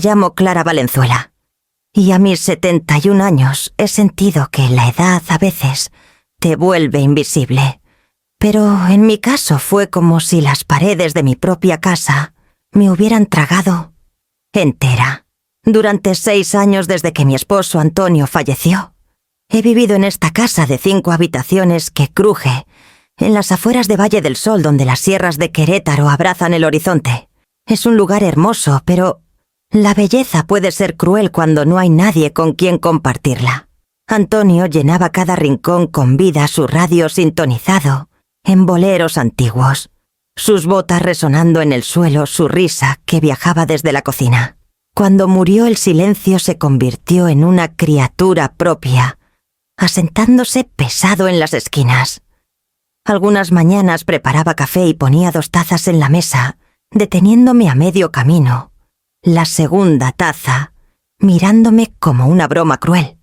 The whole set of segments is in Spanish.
Me llamo Clara Valenzuela. Y a mis 71 años he sentido que la edad a veces te vuelve invisible. Pero en mi caso fue como si las paredes de mi propia casa me hubieran tragado entera. Durante 6 años desde que mi esposo Antonio falleció, he vivido en esta casa de 5 habitaciones que cruje, en las afueras de Valle del Sol, donde las sierras de Querétaro abrazan el horizonte. Es un lugar hermoso, pero la belleza puede ser cruel cuando no hay nadie con quien compartirla. Antonio llenaba cada rincón con vida, su radio sintonizado en boleros antiguos, sus botas resonando en el suelo, su risa que viajaba desde la cocina. Cuando murió, el silencio se convirtió en una criatura propia, asentándose pesado en las esquinas. Algunas mañanas preparaba café y ponía 2 tazas en la mesa, deteniéndome a medio camino. La segunda taza, mirándome como una broma cruel.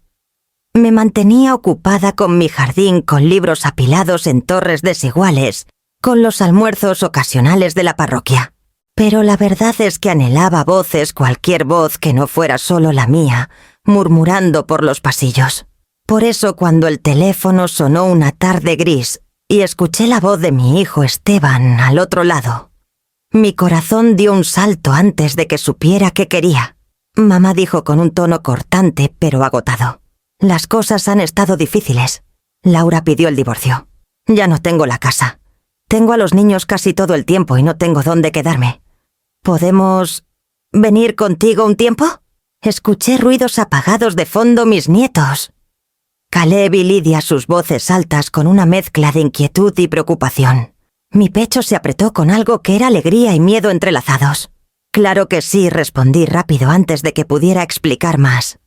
Me mantenía ocupada con mi jardín, con libros apilados en torres desiguales, con los almuerzos ocasionales de la parroquia. Pero la verdad es que anhelaba voces, cualquier voz que no fuera solo la mía, murmurando por los pasillos. Por eso, cuando el teléfono sonó una tarde gris y escuché la voz de mi hijo Esteban al otro lado, mi corazón dio un salto antes de que supiera qué quería. Mamá dijo con un tono cortante pero agotado: «Las cosas han estado difíciles. Laura pidió el divorcio. Ya no tengo la casa. Tengo a los niños casi todo el tiempo y no tengo dónde quedarme. ¿Podemos venir contigo un tiempo?» Escuché ruidos apagados de fondo, mis nietos. Caleb y Lidia, sus voces altas con una mezcla de inquietud y preocupación. Mi pecho se apretó con algo que era alegría y miedo entrelazados. «Claro que sí», respondí rápido antes de que pudiera explicar más.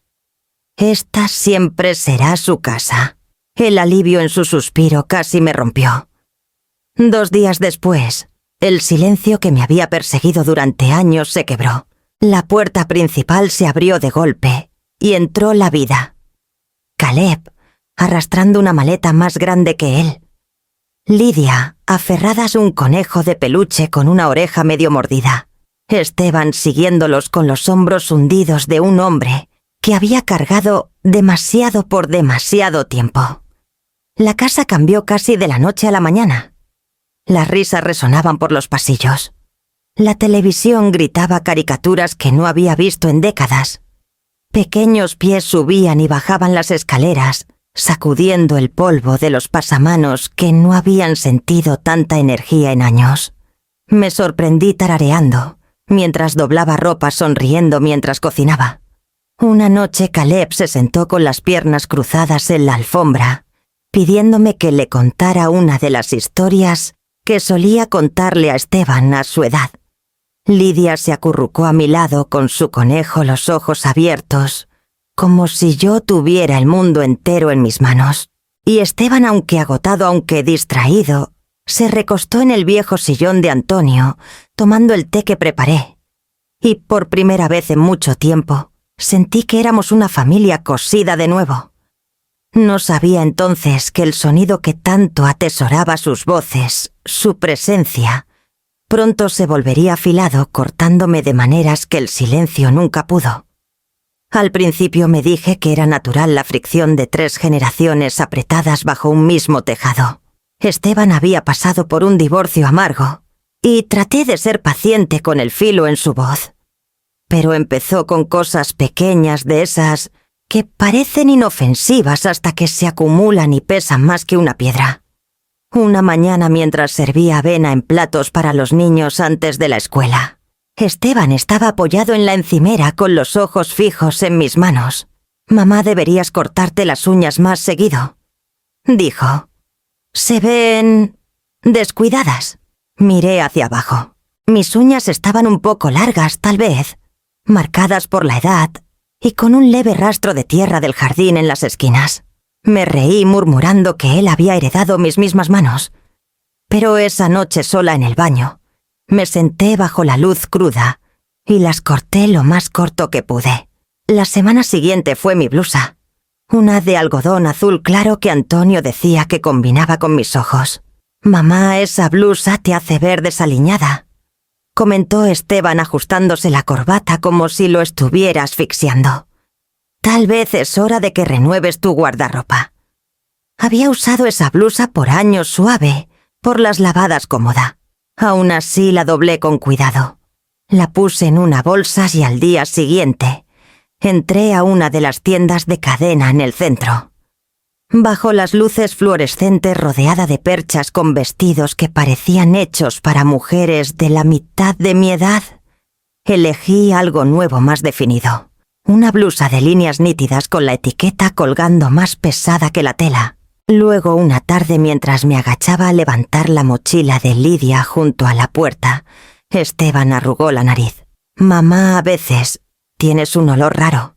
«Esta siempre será su casa». El alivio en su suspiro casi me rompió. 2 días después, el silencio que me había perseguido durante años se quebró. La puerta principal se abrió de golpe y entró la vida. Caleb, arrastrando una maleta más grande que él. Lidia, aferradas a un conejo de peluche con una oreja medio mordida. Esteban siguiéndolos con los hombros hundidos de un hombre que había cargado demasiado por demasiado tiempo. La casa cambió casi de la noche a la mañana. Las risas resonaban por los pasillos. La televisión gritaba caricaturas que no había visto en décadas. Pequeños pies subían y bajaban las escaleras, sacudiendo el polvo de los pasamanos que no habían sentido tanta energía en años. Me sorprendí tarareando, mientras doblaba ropa, sonriendo mientras cocinaba. Una noche Caleb se sentó con las piernas cruzadas en la alfombra, pidiéndome que le contara una de las historias que solía contarle a Esteban a su edad. Lidia se acurrucó a mi lado con su conejo, los ojos abiertos, como si yo tuviera el mundo entero en mis manos. Y Esteban, aunque agotado, aunque distraído, se recostó en el viejo sillón de Antonio, tomando el té que preparé. Y por primera vez en mucho tiempo, sentí que éramos una familia cosida de nuevo. No sabía entonces que el sonido que tanto atesoraba sus voces, su presencia, pronto se volvería afilado, cortándome de maneras que el silencio nunca pudo. Al principio me dije que era natural la fricción de 3 generaciones apretadas bajo un mismo tejado. Esteban había pasado por un divorcio amargo, y traté de ser paciente con el filo en su voz. Pero empezó con cosas pequeñas de esas que parecen inofensivas hasta que se acumulan y pesan más que una piedra. Una mañana, mientras servía avena en platos para los niños antes de la escuela, Esteban estaba apoyado en la encimera con los ojos fijos en mis manos. «Mamá, deberías cortarte las uñas más seguido», dijo. «Se ven descuidadas». Miré hacia abajo. Mis uñas estaban un poco largas, tal vez, marcadas por la edad y con un leve rastro de tierra del jardín en las esquinas. Me reí murmurando que él había heredado mis mismas manos. Pero esa noche, sola en el baño, me senté bajo la luz cruda y las corté lo más corto que pude. La semana siguiente fue mi blusa, una de algodón azul claro que Antonio decía que combinaba con mis ojos. «Mamá, esa blusa te hace ver desaliñada». comentó Esteban ajustándose la corbata como si lo estuviera asfixiando. Tal vez es hora de que renueves tu guardarropa. Había usado esa blusa por años suave, por las lavadas cómoda. Aún así la doblé con cuidado. La puse en una bolsa y al día siguiente entré a una de las tiendas de cadena en el centro. Bajo las luces fluorescentes rodeada de perchas con vestidos que parecían hechos para mujeres de la mitad de mi edad, elegí algo nuevo más definido. Una blusa de líneas nítidas con la etiqueta colgando más pesada que la tela. Luego, una tarde, mientras me agachaba a levantar la mochila de Lidia junto a la puerta, Esteban arrugó la nariz. «Mamá, a veces tienes un olor raro.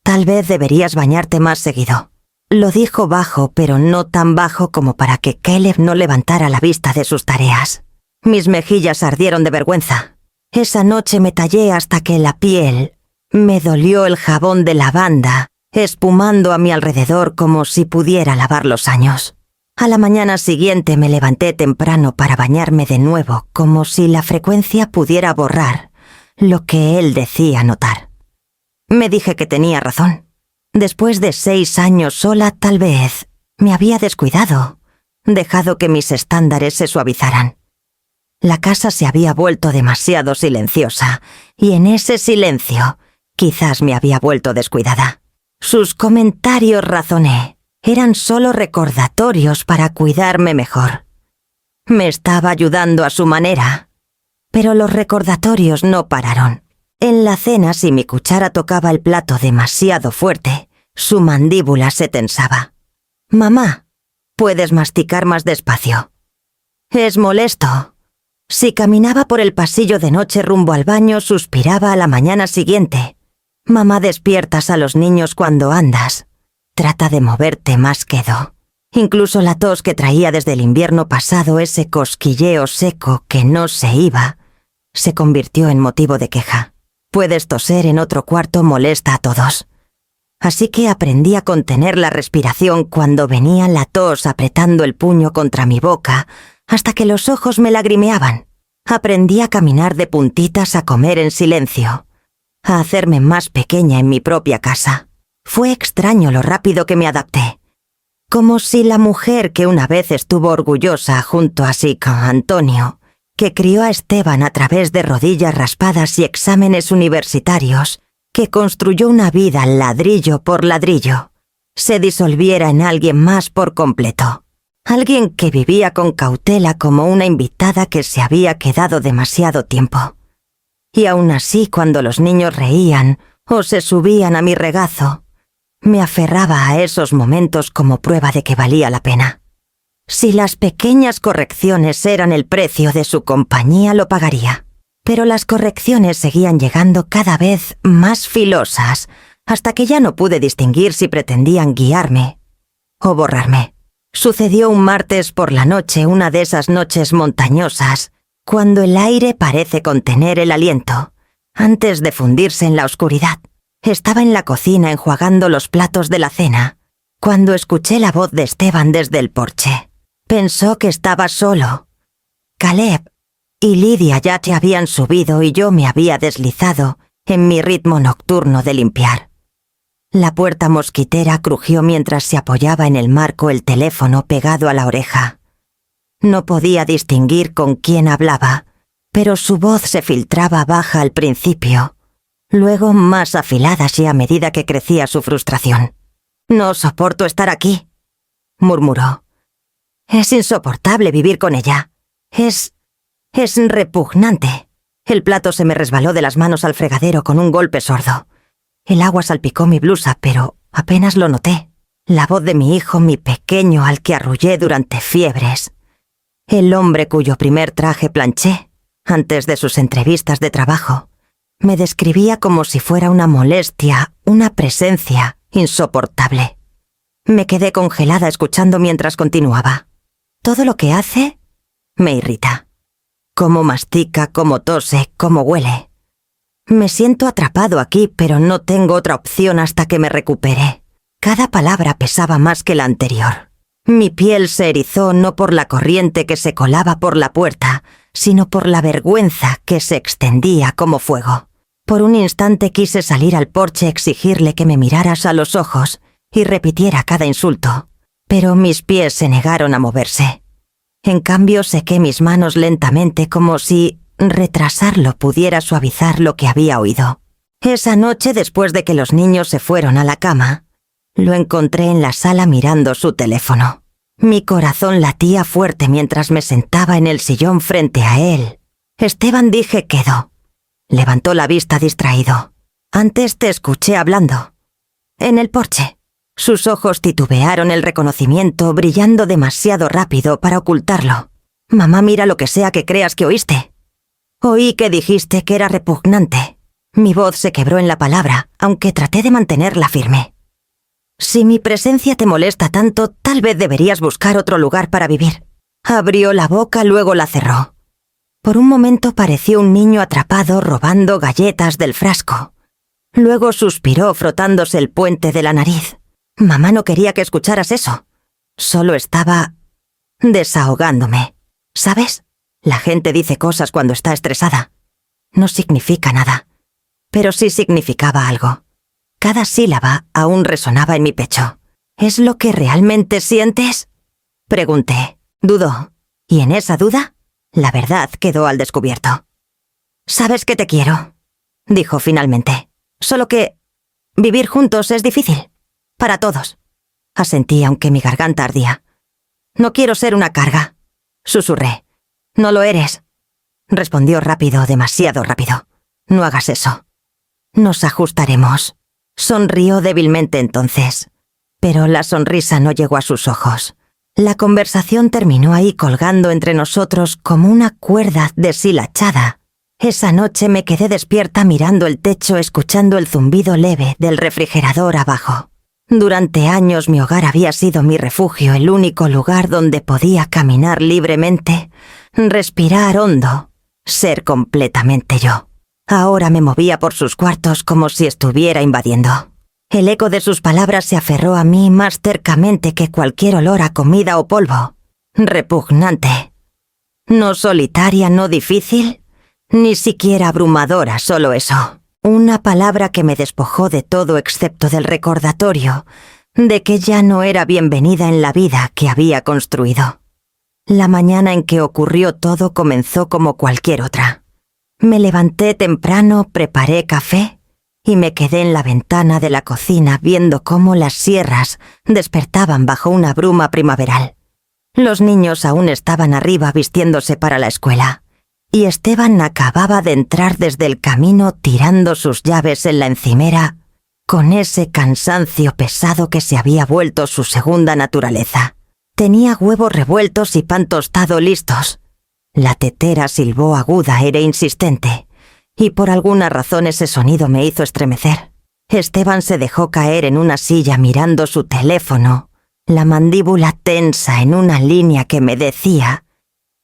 Tal vez deberías bañarte más seguido». Lo dijo bajo, pero no tan bajo como para que Caleb no levantara la vista de sus tareas. Mis mejillas ardieron de vergüenza. Esa noche me tallé hasta que la piel me dolió el jabón de lavanda, espumando a mi alrededor como si pudiera lavar los años. A la mañana siguiente me levanté temprano para bañarme de nuevo, como si la frecuencia pudiera borrar lo que él decía notar. Me dije que tenía razón. Después de 6 años sola, tal vez me había descuidado, dejado que mis estándares se suavizaran. La casa se había vuelto demasiado silenciosa, y en ese silencio quizás me había vuelto descuidada. Sus comentarios, razoné, eran solo recordatorios para cuidarme mejor. Me estaba ayudando a su manera, pero los recordatorios no pararon. En la cena, si mi cuchara tocaba el plato demasiado fuerte, su mandíbula se tensaba. «Mamá, puedes masticar más despacio». «Es molesto». Si caminaba por el pasillo de noche rumbo al baño, suspiraba a la mañana siguiente. «Mamá, despiertas a los niños cuando andas. Trata de moverte más quedo». Incluso la tos que traía desde el invierno pasado, ese cosquilleo seco que no se iba, se convirtió en motivo de queja. Puedes toser en otro cuarto, molesta a todos. Así que aprendí a contener la respiración cuando venía la tos apretando el puño contra mi boca, hasta que los ojos me lagrimeaban. Aprendí a caminar de puntitas, a comer en silencio, a hacerme más pequeña en mi propia casa. Fue extraño lo rápido que me adapté. Como si la mujer que una vez estuvo orgullosa junto a Sica Antonio, que crió a Esteban a través de rodillas raspadas y exámenes universitarios, que construyó una vida ladrillo por ladrillo, se disolviera en alguien más por completo. Alguien que vivía con cautela como una invitada que se había quedado demasiado tiempo. Y aún así, cuando los niños reían o se subían a mi regazo, me aferraba a esos momentos como prueba de que valía la pena. Si las pequeñas correcciones eran el precio de su compañía, lo pagaría. Pero las correcciones seguían llegando cada vez más filosas, hasta que ya no pude distinguir si pretendían guiarme o borrarme. Sucedió un martes por la noche, una de esas noches montañosas, cuando el aire parece contener el aliento, antes de fundirse en la oscuridad. Estaba en la cocina enjuagando los platos de la cena, cuando escuché la voz de Esteban desde el porche. Pensó que estaba solo. Caleb y Lidia ya se habían subido y yo me había deslizado en mi ritmo nocturno de limpiar. La puerta mosquitera crujió mientras se apoyaba en el marco el teléfono pegado a la oreja. No podía distinguir con quién hablaba, pero su voz se filtraba baja al principio, luego más afilada así a medida que crecía su frustración. «No soporto estar aquí», murmuró. «Es insoportable vivir con ella. Es repugnante». El plato se me resbaló de las manos al fregadero con un golpe sordo. El agua salpicó mi blusa, pero apenas lo noté. La voz de mi hijo, mi pequeño, al que arrullé durante fiebres. El hombre cuyo primer traje planché, antes de sus entrevistas de trabajo, me describía como si fuera una molestia, una presencia insoportable. Me quedé congelada escuchando mientras continuaba. Todo lo que hace me irrita. Cómo mastica, cómo tose, cómo huele. Me siento atrapado aquí, pero no tengo otra opción hasta que me recupere. Cada palabra pesaba más que la anterior. Mi piel se erizó no por la corriente que se colaba por la puerta, sino por la vergüenza que se extendía como fuego. Por un instante quise salir al porche, exigirle que me miraras a los ojos y repitiera cada insulto, pero mis pies se negaron a moverse. En cambio, sequé mis manos lentamente como si retrasarlo pudiera suavizar lo que había oído. Esa noche, después de que los niños se fueron a la cama, lo encontré en la sala mirando su teléfono. Mi corazón latía fuerte mientras me sentaba en el sillón frente a él. Esteban, dije, quedó. Levantó la vista distraído. Antes te escuché hablando. En el porche. Sus ojos titubearon el reconocimiento, brillando demasiado rápido para ocultarlo. Mamá, mira lo que sea que creas que oíste. Oí que dijiste que era repugnante. Mi voz se quebró en la palabra, aunque traté de mantenerla firme. Si mi presencia te molesta tanto, tal vez deberías buscar otro lugar para vivir. Abrió la boca, luego la cerró. Por un momento pareció un niño atrapado robando galletas del frasco. Luego suspiró frotándose el puente de la nariz. Mamá no quería que escucharas eso. Solo estaba desahogándome. ¿Sabes? La gente dice cosas cuando está estresada. No significa nada. Pero sí significaba algo. Cada sílaba aún resonaba en mi pecho. ¿Es lo que realmente sientes? Pregunté. Dudó. Y en esa duda, la verdad quedó al descubierto. «Sabes que te quiero», dijo finalmente. «Solo que vivir juntos es difícil. Para todos». Asentí aunque mi garganta ardía. «No quiero ser una carga», susurré. «No lo eres», respondió rápido, demasiado rápido. «No hagas eso. Nos ajustaremos». Sonrió débilmente entonces, pero la sonrisa no llegó a sus ojos. La conversación terminó ahí colgando entre nosotros como una cuerda deshilachada. Esa noche me quedé despierta mirando el techo, escuchando el zumbido leve del refrigerador abajo. Durante años mi hogar había sido mi refugio, el único lugar donde podía caminar libremente, respirar hondo, ser completamente yo. Ahora me movía por sus cuartos como si estuviera invadiendo. El eco de sus palabras se aferró a mí más cercamente que cualquier olor a comida o polvo. Repugnante. No solitaria, no difícil, ni siquiera abrumadora, solo eso. Una palabra que me despojó de todo excepto del recordatorio de que ya no era bienvenida en la vida que había construido. La mañana en que ocurrió todo comenzó como cualquier otra. Me levanté temprano, preparé café y me quedé en la ventana de la cocina viendo cómo las sierras despertaban bajo una bruma primaveral. Los niños aún estaban arriba vistiéndose para la escuela, y Esteban acababa de entrar desde el camino tirando sus llaves en la encimera con ese cansancio pesado que se había vuelto su segunda naturaleza. Tenía huevos revueltos y pan tostado listos. La tetera silbó aguda, era insistente, y por alguna razón ese sonido me hizo estremecer. Esteban se dejó caer en una silla mirando su teléfono, la mandíbula tensa en una línea que me decía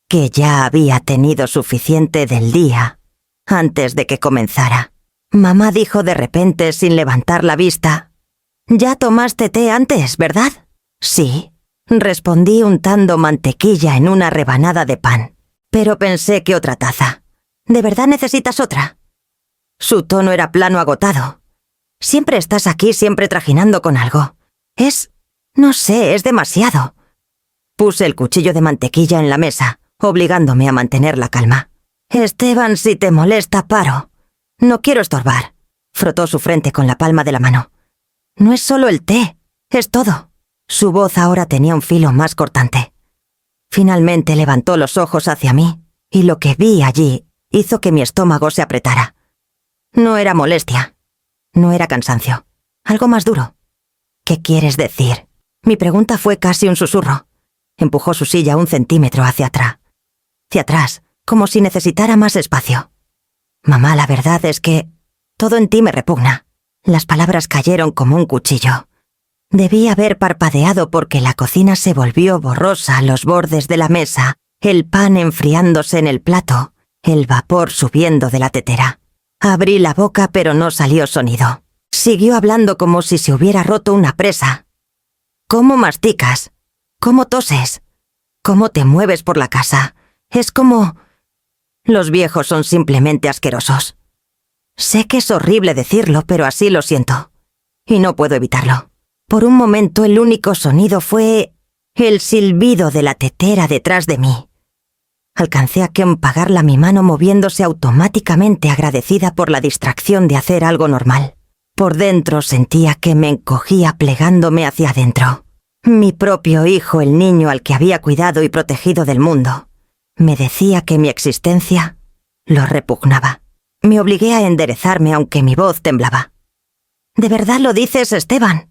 que ya había tenido suficiente del día antes de que comenzara. Mamá dijo de repente sin levantar la vista: «¿Ya tomaste té antes, verdad?» «Sí», respondí untando mantequilla en una rebanada de pan. Pero pensé que otra taza. ¿De verdad necesitas otra? Su tono era plano, agotado. Siempre estás aquí, siempre trajinando con algo. No sé, es demasiado. Puse el cuchillo de mantequilla en la mesa, obligándome a mantener la calma. Esteban, si te molesta, paro. No quiero estorbar. Frotó su frente con la palma de la mano. No es solo el té, es todo. Su voz ahora tenía un filo más cortante. Finalmente levantó los ojos hacia mí, y lo que vi allí hizo que mi estómago se apretara. No era molestia, no era cansancio, algo más duro. ¿Qué quieres decir? Mi pregunta fue casi un susurro. Empujó su silla 1 centímetro hacia atrás, como si necesitara más espacio. Mamá, la verdad es que todo en ti me repugna. Las palabras cayeron como un cuchillo. Debí haber parpadeado porque la cocina se volvió borrosa, los bordes de la mesa, el pan enfriándose en el plato, el vapor subiendo de la tetera. Abrí la boca pero no salió sonido. Siguió hablando como si se hubiera roto una presa. «¿Cómo masticas?» ¿Cómo toses? ¿Cómo te mueves por la casa? Es como... Los viejos son simplemente asquerosos. Sé que es horrible decirlo, pero así lo siento. Y no puedo evitarlo. Por un momento el único sonido fue el silbido de la tetera detrás de mí. Alcancé a empagarla mi mano moviéndose automáticamente, agradecida por la distracción de hacer algo normal. Por dentro sentía que me encogía plegándome hacia adentro. Mi propio hijo, el niño al que había cuidado y protegido del mundo, me decía que mi existencia lo repugnaba. Me obligué a enderezarme aunque mi voz temblaba. «¿De verdad lo dices, Esteban?»,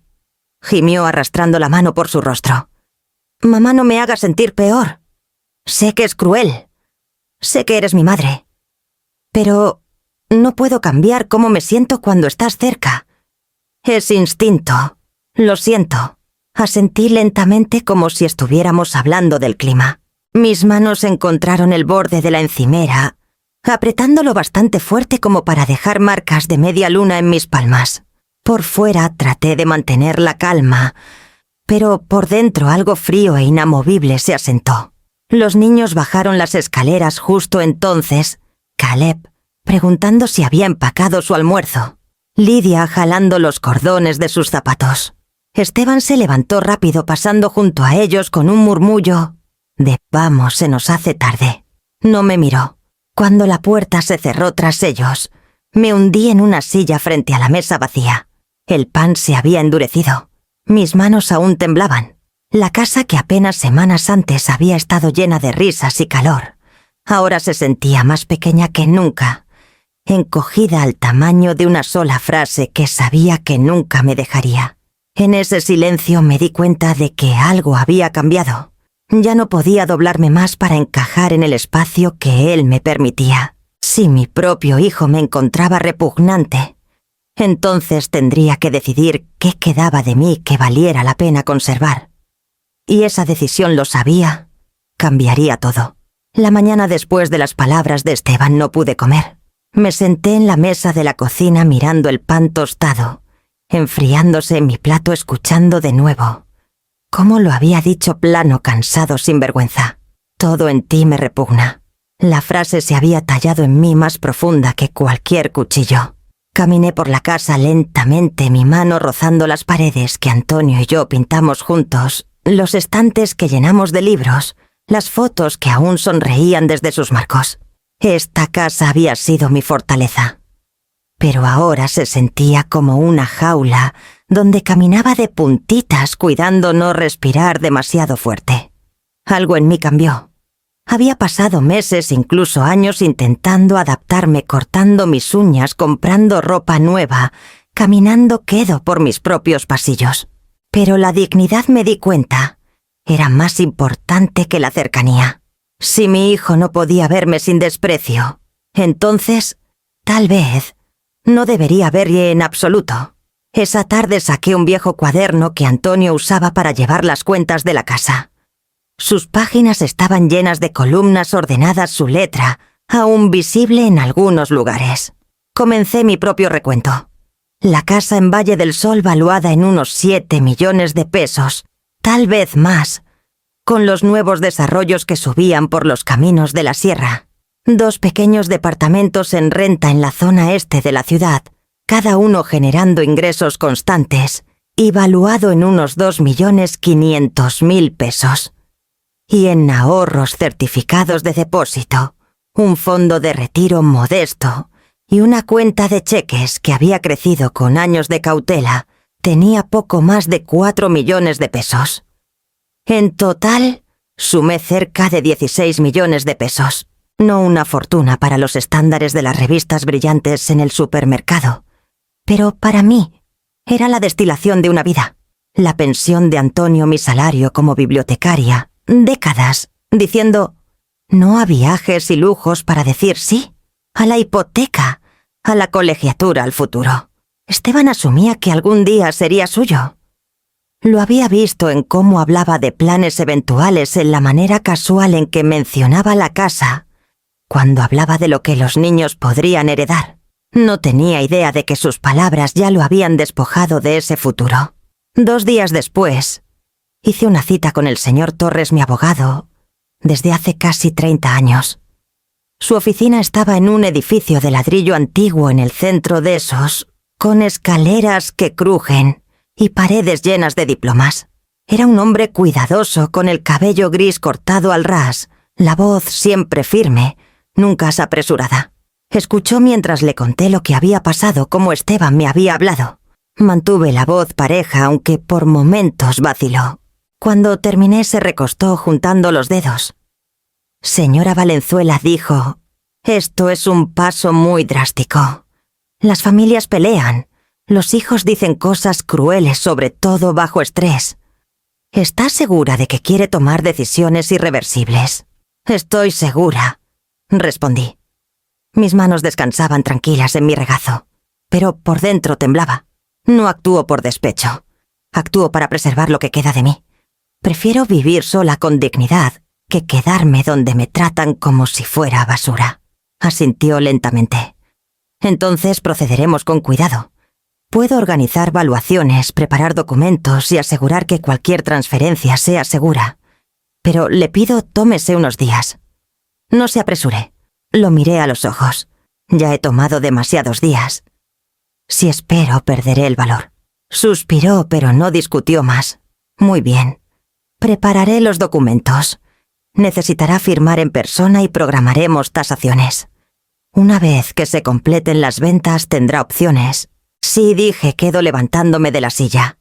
gimió arrastrando la mano por su rostro. «Mamá, no me haga sentir peor. Sé que es cruel. Sé que eres mi madre. Pero no puedo cambiar cómo me siento cuando estás cerca. Es instinto. Lo siento». Asentí lentamente como si estuviéramos hablando del clima. Mis manos encontraron el borde de la encimera, apretándolo bastante fuerte como para dejar marcas de media luna en mis palmas. Por fuera traté de mantener la calma, pero por dentro algo frío e inamovible se asentó. Los niños bajaron las escaleras justo entonces, Caleb preguntando si había empacado su almuerzo, Lidia jalando los cordones de sus zapatos. Esteban se levantó rápido pasando junto a ellos con un murmullo de «Vamos, se nos hace tarde». No me miró. Cuando la puerta se cerró tras ellos, me hundí en una silla frente a la mesa vacía. El pan se había endurecido. Mis manos aún temblaban. La casa que apenas semanas antes había estado llena de risas y calor, ahora se sentía más pequeña que nunca, encogida al tamaño de una sola frase que sabía que nunca me dejaría. En ese silencio me di cuenta de que algo había cambiado. Ya no podía doblarme más para encajar en el espacio que él me permitía. Si mi propio hijo me encontraba repugnante, entonces tendría que decidir qué quedaba de mí que valiera la pena conservar. Y esa decisión, lo sabía, cambiaría todo. La mañana después de las palabras de Esteban no pude comer. Me senté en la mesa de la cocina mirando el pan tostado, enfriándose en mi plato, escuchando de nuevo cómo lo había dicho plano, cansado, sin vergüenza. «Todo en ti me repugna». La frase se había tallado en mí más profunda que cualquier cuchillo. Caminé por la casa lentamente, mi mano rozando las paredes que Antonio y yo pintamos juntos, los estantes que llenamos de libros, las fotos que aún sonreían desde sus marcos. Esta casa había sido mi fortaleza. Pero ahora se sentía como una jaula donde caminaba de puntitas cuidando no respirar demasiado fuerte. Algo en mí cambió. Había pasado meses, incluso años, intentando adaptarme, cortando mis uñas, comprando ropa nueva, caminando quedo por mis propios pasillos. Pero la dignidad, me di cuenta, era más importante que la cercanía. Si mi hijo no podía verme sin desprecio, entonces, tal vez, no debería verle en absoluto. Esa tarde saqué un viejo cuaderno que Antonio usaba para llevar las cuentas de la casa. Sus páginas estaban llenas de columnas ordenadas, su letra, aún visible en algunos lugares. Comencé mi propio recuento. La casa en Valle del Sol, valuada en unos 7 millones de pesos, tal vez más, con los nuevos desarrollos que subían por los caminos de la sierra. 2 pequeños departamentos en renta en la zona este de la ciudad, cada uno generando ingresos constantes, y valuado en unos 2.500.000 pesos. Y en ahorros certificados de depósito, un fondo de retiro modesto y una cuenta de cheques que había crecido con años de cautela, tenía poco más de 4 millones de pesos. En total, sumé cerca de 16 millones de pesos. No una fortuna para los estándares de las revistas brillantes en el supermercado, pero para mí era la destilación de una vida. La pensión de Antonio, mi salario como bibliotecaria, décadas, diciendo no a viajes y lujos para decir sí, a la hipoteca, a la colegiatura, al futuro. Esteban asumía que algún día sería suyo. Lo había visto en cómo hablaba de planes eventuales, en la manera casual en que mencionaba la casa, cuando hablaba de lo que los niños podrían heredar. No tenía idea de que sus palabras ya lo habían despojado de ese futuro. 2 días después, Hice una cita con el señor Torres, mi abogado, desde hace casi 30 años. Su oficina estaba en un edificio de ladrillo antiguo en el centro de esos, con escaleras que crujen y paredes llenas de diplomas. Era un hombre cuidadoso, con el cabello gris cortado al ras, la voz siempre firme, nunca apresurada. Escuchó mientras le conté lo que había pasado, cómo Esteban me había hablado. Mantuve la voz pareja, aunque por momentos vaciló. Cuando terminé se recostó juntando los dedos. Señora Valenzuela, dijo, esto es un paso muy drástico. Las familias pelean, los hijos dicen cosas crueles, sobre todo bajo estrés. ¿Está segura de que quiere tomar decisiones irreversibles? Estoy segura, respondí. Mis manos descansaban tranquilas en mi regazo, pero por dentro temblaba. No actúo por despecho. Actúo para preservar lo que queda de mí. Prefiero vivir sola con dignidad que quedarme donde me tratan como si fuera basura. Asintió lentamente. Entonces procederemos con cuidado. Puedo organizar valuaciones, preparar documentos y asegurar que cualquier transferencia sea segura. Pero le pido tómese unos días. No se apresure. Lo miré a los ojos. Ya he tomado demasiados días. Si espero, perderé el valor. Suspiró, pero no discutió más. Muy bien. Prepararé los documentos. Necesitará firmar en persona y programaremos tasaciones. Una vez que se completen las ventas tendrá opciones. Sí, dije, quedo levantándome de la silla.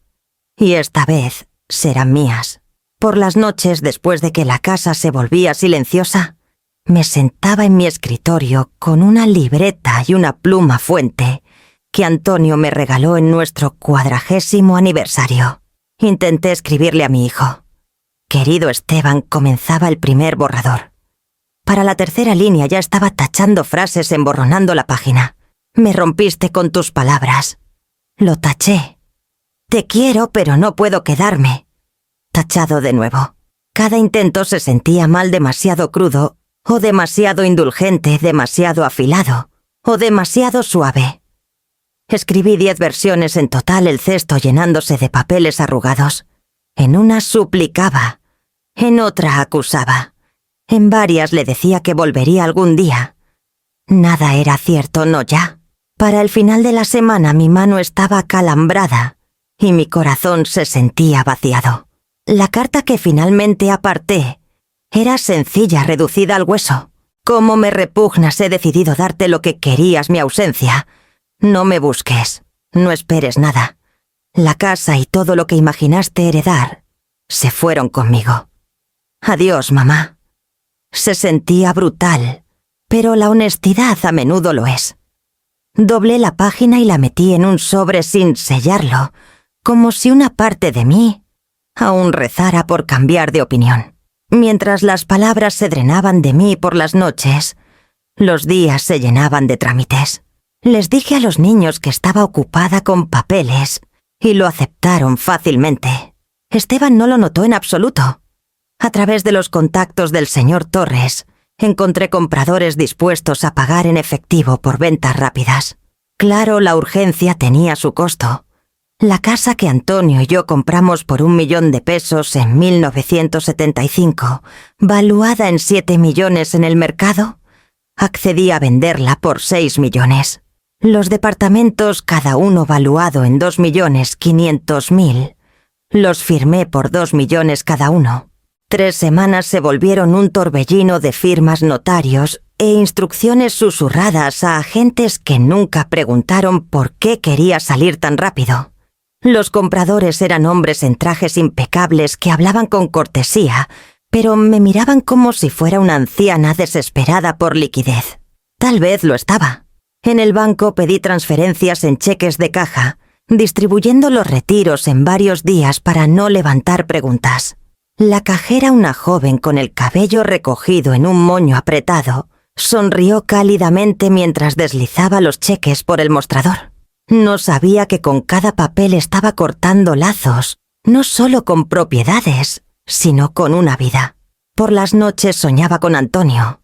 Y esta vez serán mías. Por las noches, después de que la casa se volvía silenciosa, me sentaba en mi escritorio con una libreta y una pluma fuente que Antonio me regaló en nuestro 40º aniversario. Intenté escribirle a mi hijo. Querido Esteban, comenzaba el primer borrador. Para la tercera línea ya estaba tachando frases, emborronando la página. Me rompiste con tus palabras. Lo taché. Te quiero, pero no puedo quedarme. Tachado de nuevo. Cada intento se sentía mal, demasiado crudo, o demasiado indulgente, demasiado afilado, o demasiado suave. Escribí 10 versiones en total, el cesto llenándose de papeles arrugados. En una suplicaba, en otra acusaba. En varias le decía que volvería algún día. Nada era cierto, no ya. Para el final de la semana mi mano estaba calambrada y mi corazón se sentía vaciado. La carta que finalmente aparté era sencilla, reducida al hueso. Cómo me repugnas, he decidido darte lo que querías, mi ausencia. No me busques, no esperes nada. La casa y todo lo que imaginaste heredar se fueron conmigo. Adiós, mamá. Se sentía brutal, pero la honestidad a menudo lo es. Doblé la página y la metí en un sobre sin sellarlo, como si una parte de mí aún rezara por cambiar de opinión. Mientras las palabras se drenaban de mí por las noches, los días se llenaban de trámites. Les dije a los niños que estaba ocupada con papeles y lo aceptaron fácilmente. Esteban no lo notó en absoluto. A través de los contactos del señor Torres, encontré compradores dispuestos a pagar en efectivo por ventas rápidas. Claro, la urgencia tenía su costo. La casa que Antonio y yo compramos por 1 millón de pesos en 1975, valuada en 7 millones en el mercado, accedí a venderla por 6 millones. Los departamentos, cada uno valuado en 2.500.000, los firmé por 2 millones cada uno. 3 semanas se volvieron un torbellino de firmas, notarios e instrucciones susurradas a agentes que nunca preguntaron por qué quería salir tan rápido. Los compradores eran hombres en trajes impecables que hablaban con cortesía, pero me miraban como si fuera una anciana desesperada por liquidez. Tal vez lo estaba. En el banco pedí transferencias en cheques de caja, distribuyendo los retiros en varios días para no levantar preguntas. La cajera, una joven con el cabello recogido en un moño apretado, sonrió cálidamente mientras deslizaba los cheques por el mostrador. No sabía que con cada papel estaba cortando lazos, no solo con propiedades, sino con una vida. Por las noches soñaba con Antonio.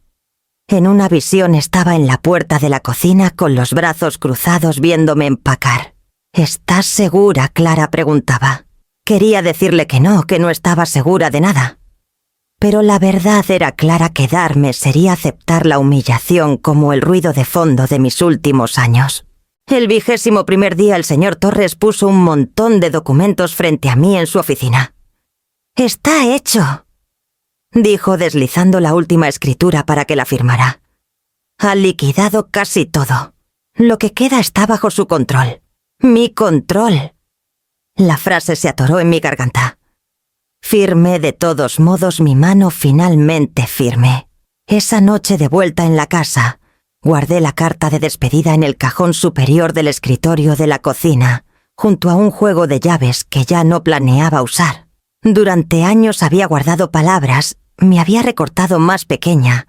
En una visión estaba en la puerta de la cocina con los brazos cruzados viéndome empacar. ¿Estás segura, Clara?, preguntaba. Quería decirle que no estaba segura de nada. Pero la verdad era clara: quedarme sería aceptar la humillación como el ruido de fondo de mis últimos años. El 21º día el señor Torres puso un montón de documentos frente a mí en su oficina. «Está hecho», dijo deslizando la última escritura para que la firmara. «Ha liquidado casi todo. Lo que queda está bajo su control. Mi control». La frase se atoró en mi garganta. Firmé de todos modos, mi mano finalmente firme. Esa noche, de vuelta en la casa, guardé la carta de despedida en el cajón superior del escritorio de la cocina, junto a un juego de llaves que ya no planeaba usar. Durante años había guardado palabras, me había recortado más pequeña,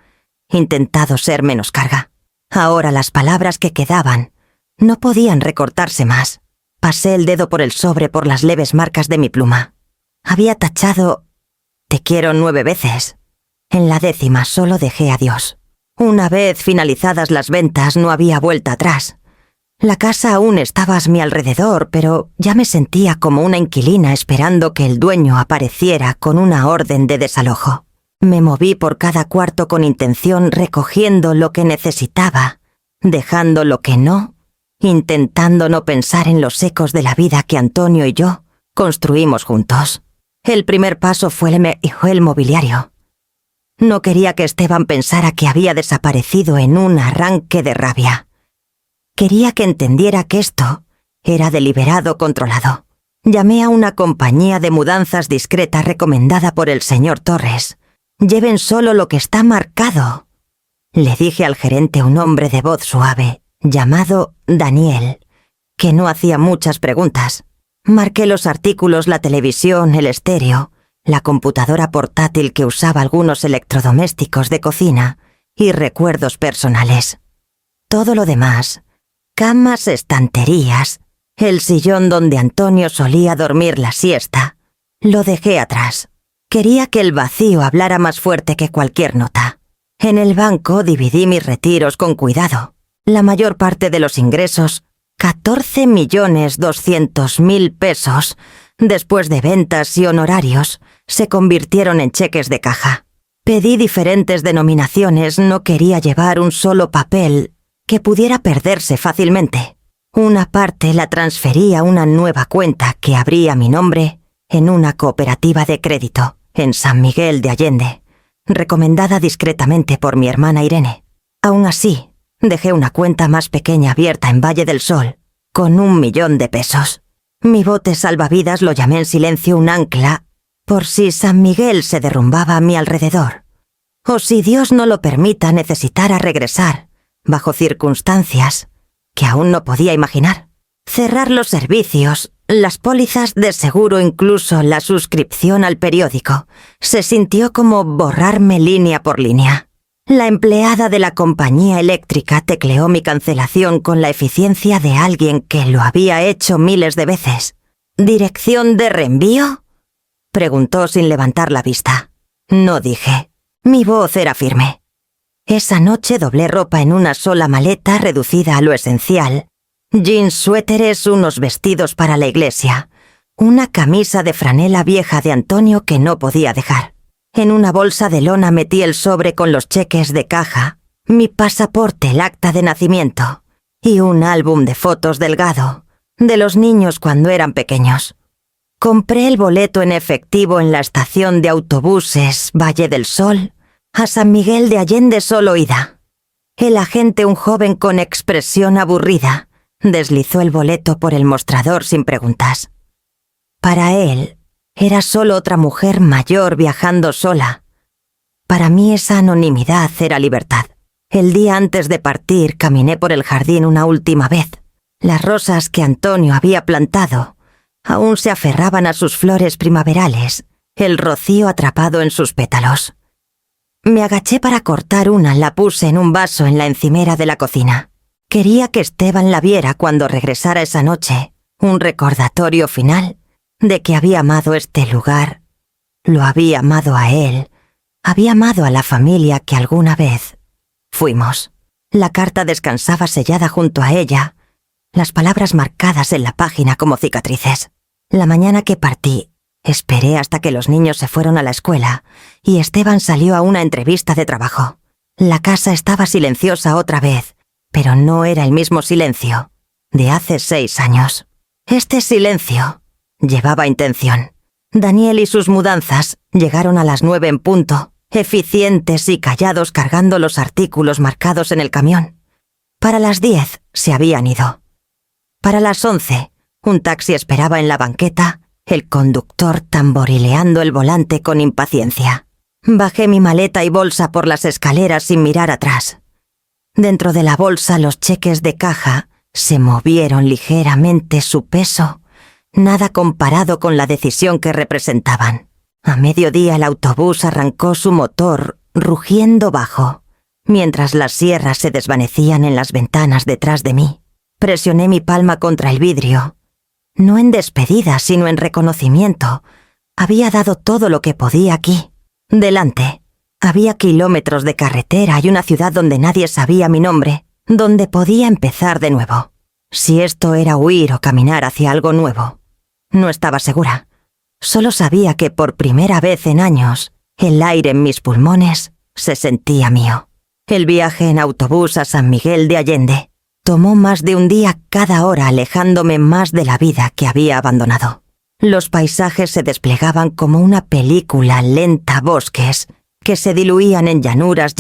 intentado ser menos carga. Ahora las palabras que quedaban no podían recortarse más. Pasé el dedo por el sobre por las leves marcas de mi pluma. Había tachado «Te quiero» 9 veces. En la 10ª solo dejé «Adiós». Una vez finalizadas las ventas no había vuelta atrás. La casa aún estaba a mi alrededor, pero ya me sentía como una inquilina esperando que el dueño apareciera con una orden de desalojo. Me moví por cada cuarto con intención, recogiendo lo que necesitaba, dejando lo que no, intentando no pensar en los ecos de la vida que Antonio y yo construimos juntos. El primer paso fue el mobiliario. No quería que Esteban pensara que había desaparecido en un arranque de rabia. Quería que entendiera que esto era deliberado, controlado. Llamé a una compañía de mudanzas discreta recomendada por el señor Torres. «Lleven solo lo que está marcado», le dije al gerente, un hombre de voz suave, llamado Daniel, que no hacía muchas preguntas. Marqué los artículos, la televisión, el estéreo, la computadora portátil que usaba, algunos electrodomésticos de cocina y recuerdos personales. Todo lo demás, camas, estanterías, el sillón donde Antonio solía dormir la siesta, lo dejé atrás. Quería que el vacío hablara más fuerte que cualquier nota. En el banco dividí mis retiros con cuidado. La mayor parte de los ingresos, 14.200.000 pesos, después de ventas y honorarios, se convirtieron en cheques de caja. Pedí diferentes denominaciones, no quería llevar un solo papel que pudiera perderse fácilmente. Una parte la transferí a una nueva cuenta que abrí a mi nombre en una cooperativa de crédito en San Miguel de Allende, recomendada discretamente por mi hermana Irene. Aún así, dejé una cuenta más pequeña abierta en Valle del Sol, con 1 millón de pesos. Mi bote salvavidas lo llamé en silencio un ancla, por si San Miguel se derrumbaba a mi alrededor, o si Dios no lo permita necesitara regresar, bajo circunstancias que aún no podía imaginar. Cerrar los servicios, las pólizas de seguro, incluso la suscripción al periódico, se sintió como borrarme línea por línea. La empleada de la compañía eléctrica tecleó mi cancelación con la eficiencia de alguien que lo había hecho miles de veces. «¿Dirección de reenvío?», preguntó sin levantar la vista. No dije. Mi voz era firme. Esa noche doblé ropa en una sola maleta reducida a lo esencial. Jeans, suéteres, unos vestidos para la iglesia, una camisa de franela vieja de Antonio que no podía dejar. En una bolsa de lona metí el sobre con los cheques de caja, mi pasaporte, el acta de nacimiento y un álbum de fotos delgado, de los niños cuando eran pequeños. Compré el boleto en efectivo en la estación de autobuses Valle del Sol a San Miguel de Allende, solo ida. El agente, un joven con expresión aburrida, deslizó el boleto por el mostrador sin preguntas. Para él, era solo otra mujer mayor viajando sola. Para mí esa anonimidad era libertad. El día antes de partir caminé por el jardín una última vez. Las rosas que Antonio había plantado aún se aferraban a sus flores primaverales, el rocío atrapado en sus pétalos. Me agaché para cortar una, la puse en un vaso en la encimera de la cocina. Quería que Esteban la viera cuando regresara esa noche, un recordatorio final de que había amado este lugar, lo había amado a él, había amado a la familia que alguna vez fuimos. La carta descansaba sellada junto a ella, las palabras marcadas en la página como cicatrices. La mañana que partí, Esperé hasta que los niños se fueron a la escuela y Esteban salió a una entrevista de trabajo. La casa estaba silenciosa otra vez, pero no era el mismo silencio de hace 6 años. Este silencio llevaba intención. Daniel y sus mudanzas llegaron a las 9 en punto, eficientes y callados cargando los artículos marcados en el camión. Para las 10 se habían ido. Para las 11, un taxi esperaba en la banqueta, el conductor tamborileando el volante con impaciencia. Bajé mi maleta y bolsa por las escaleras sin mirar atrás. Dentro de la bolsa los cheques de caja se movieron ligeramente, su peso nada comparado con la decisión que representaban. A mediodía el autobús arrancó su motor, rugiendo bajo, mientras las sierras se desvanecían en las ventanas detrás de mí. Presioné mi palma contra el vidrio. No en despedida, sino en reconocimiento. Había dado todo lo que podía aquí. Delante, había kilómetros de carretera y una ciudad donde nadie sabía mi nombre, donde podía empezar de nuevo. Si esto era huir o caminar hacia algo nuevo. No estaba segura. Solo sabía que por primera vez en años, el aire en mis pulmones se sentía mío. El viaje en autobús a San Miguel de Allende tomó más de un día cada hora, alejándome más de la vida que había abandonado. Los paisajes se desplegaban como una película lenta, bosques que se diluían en llanuras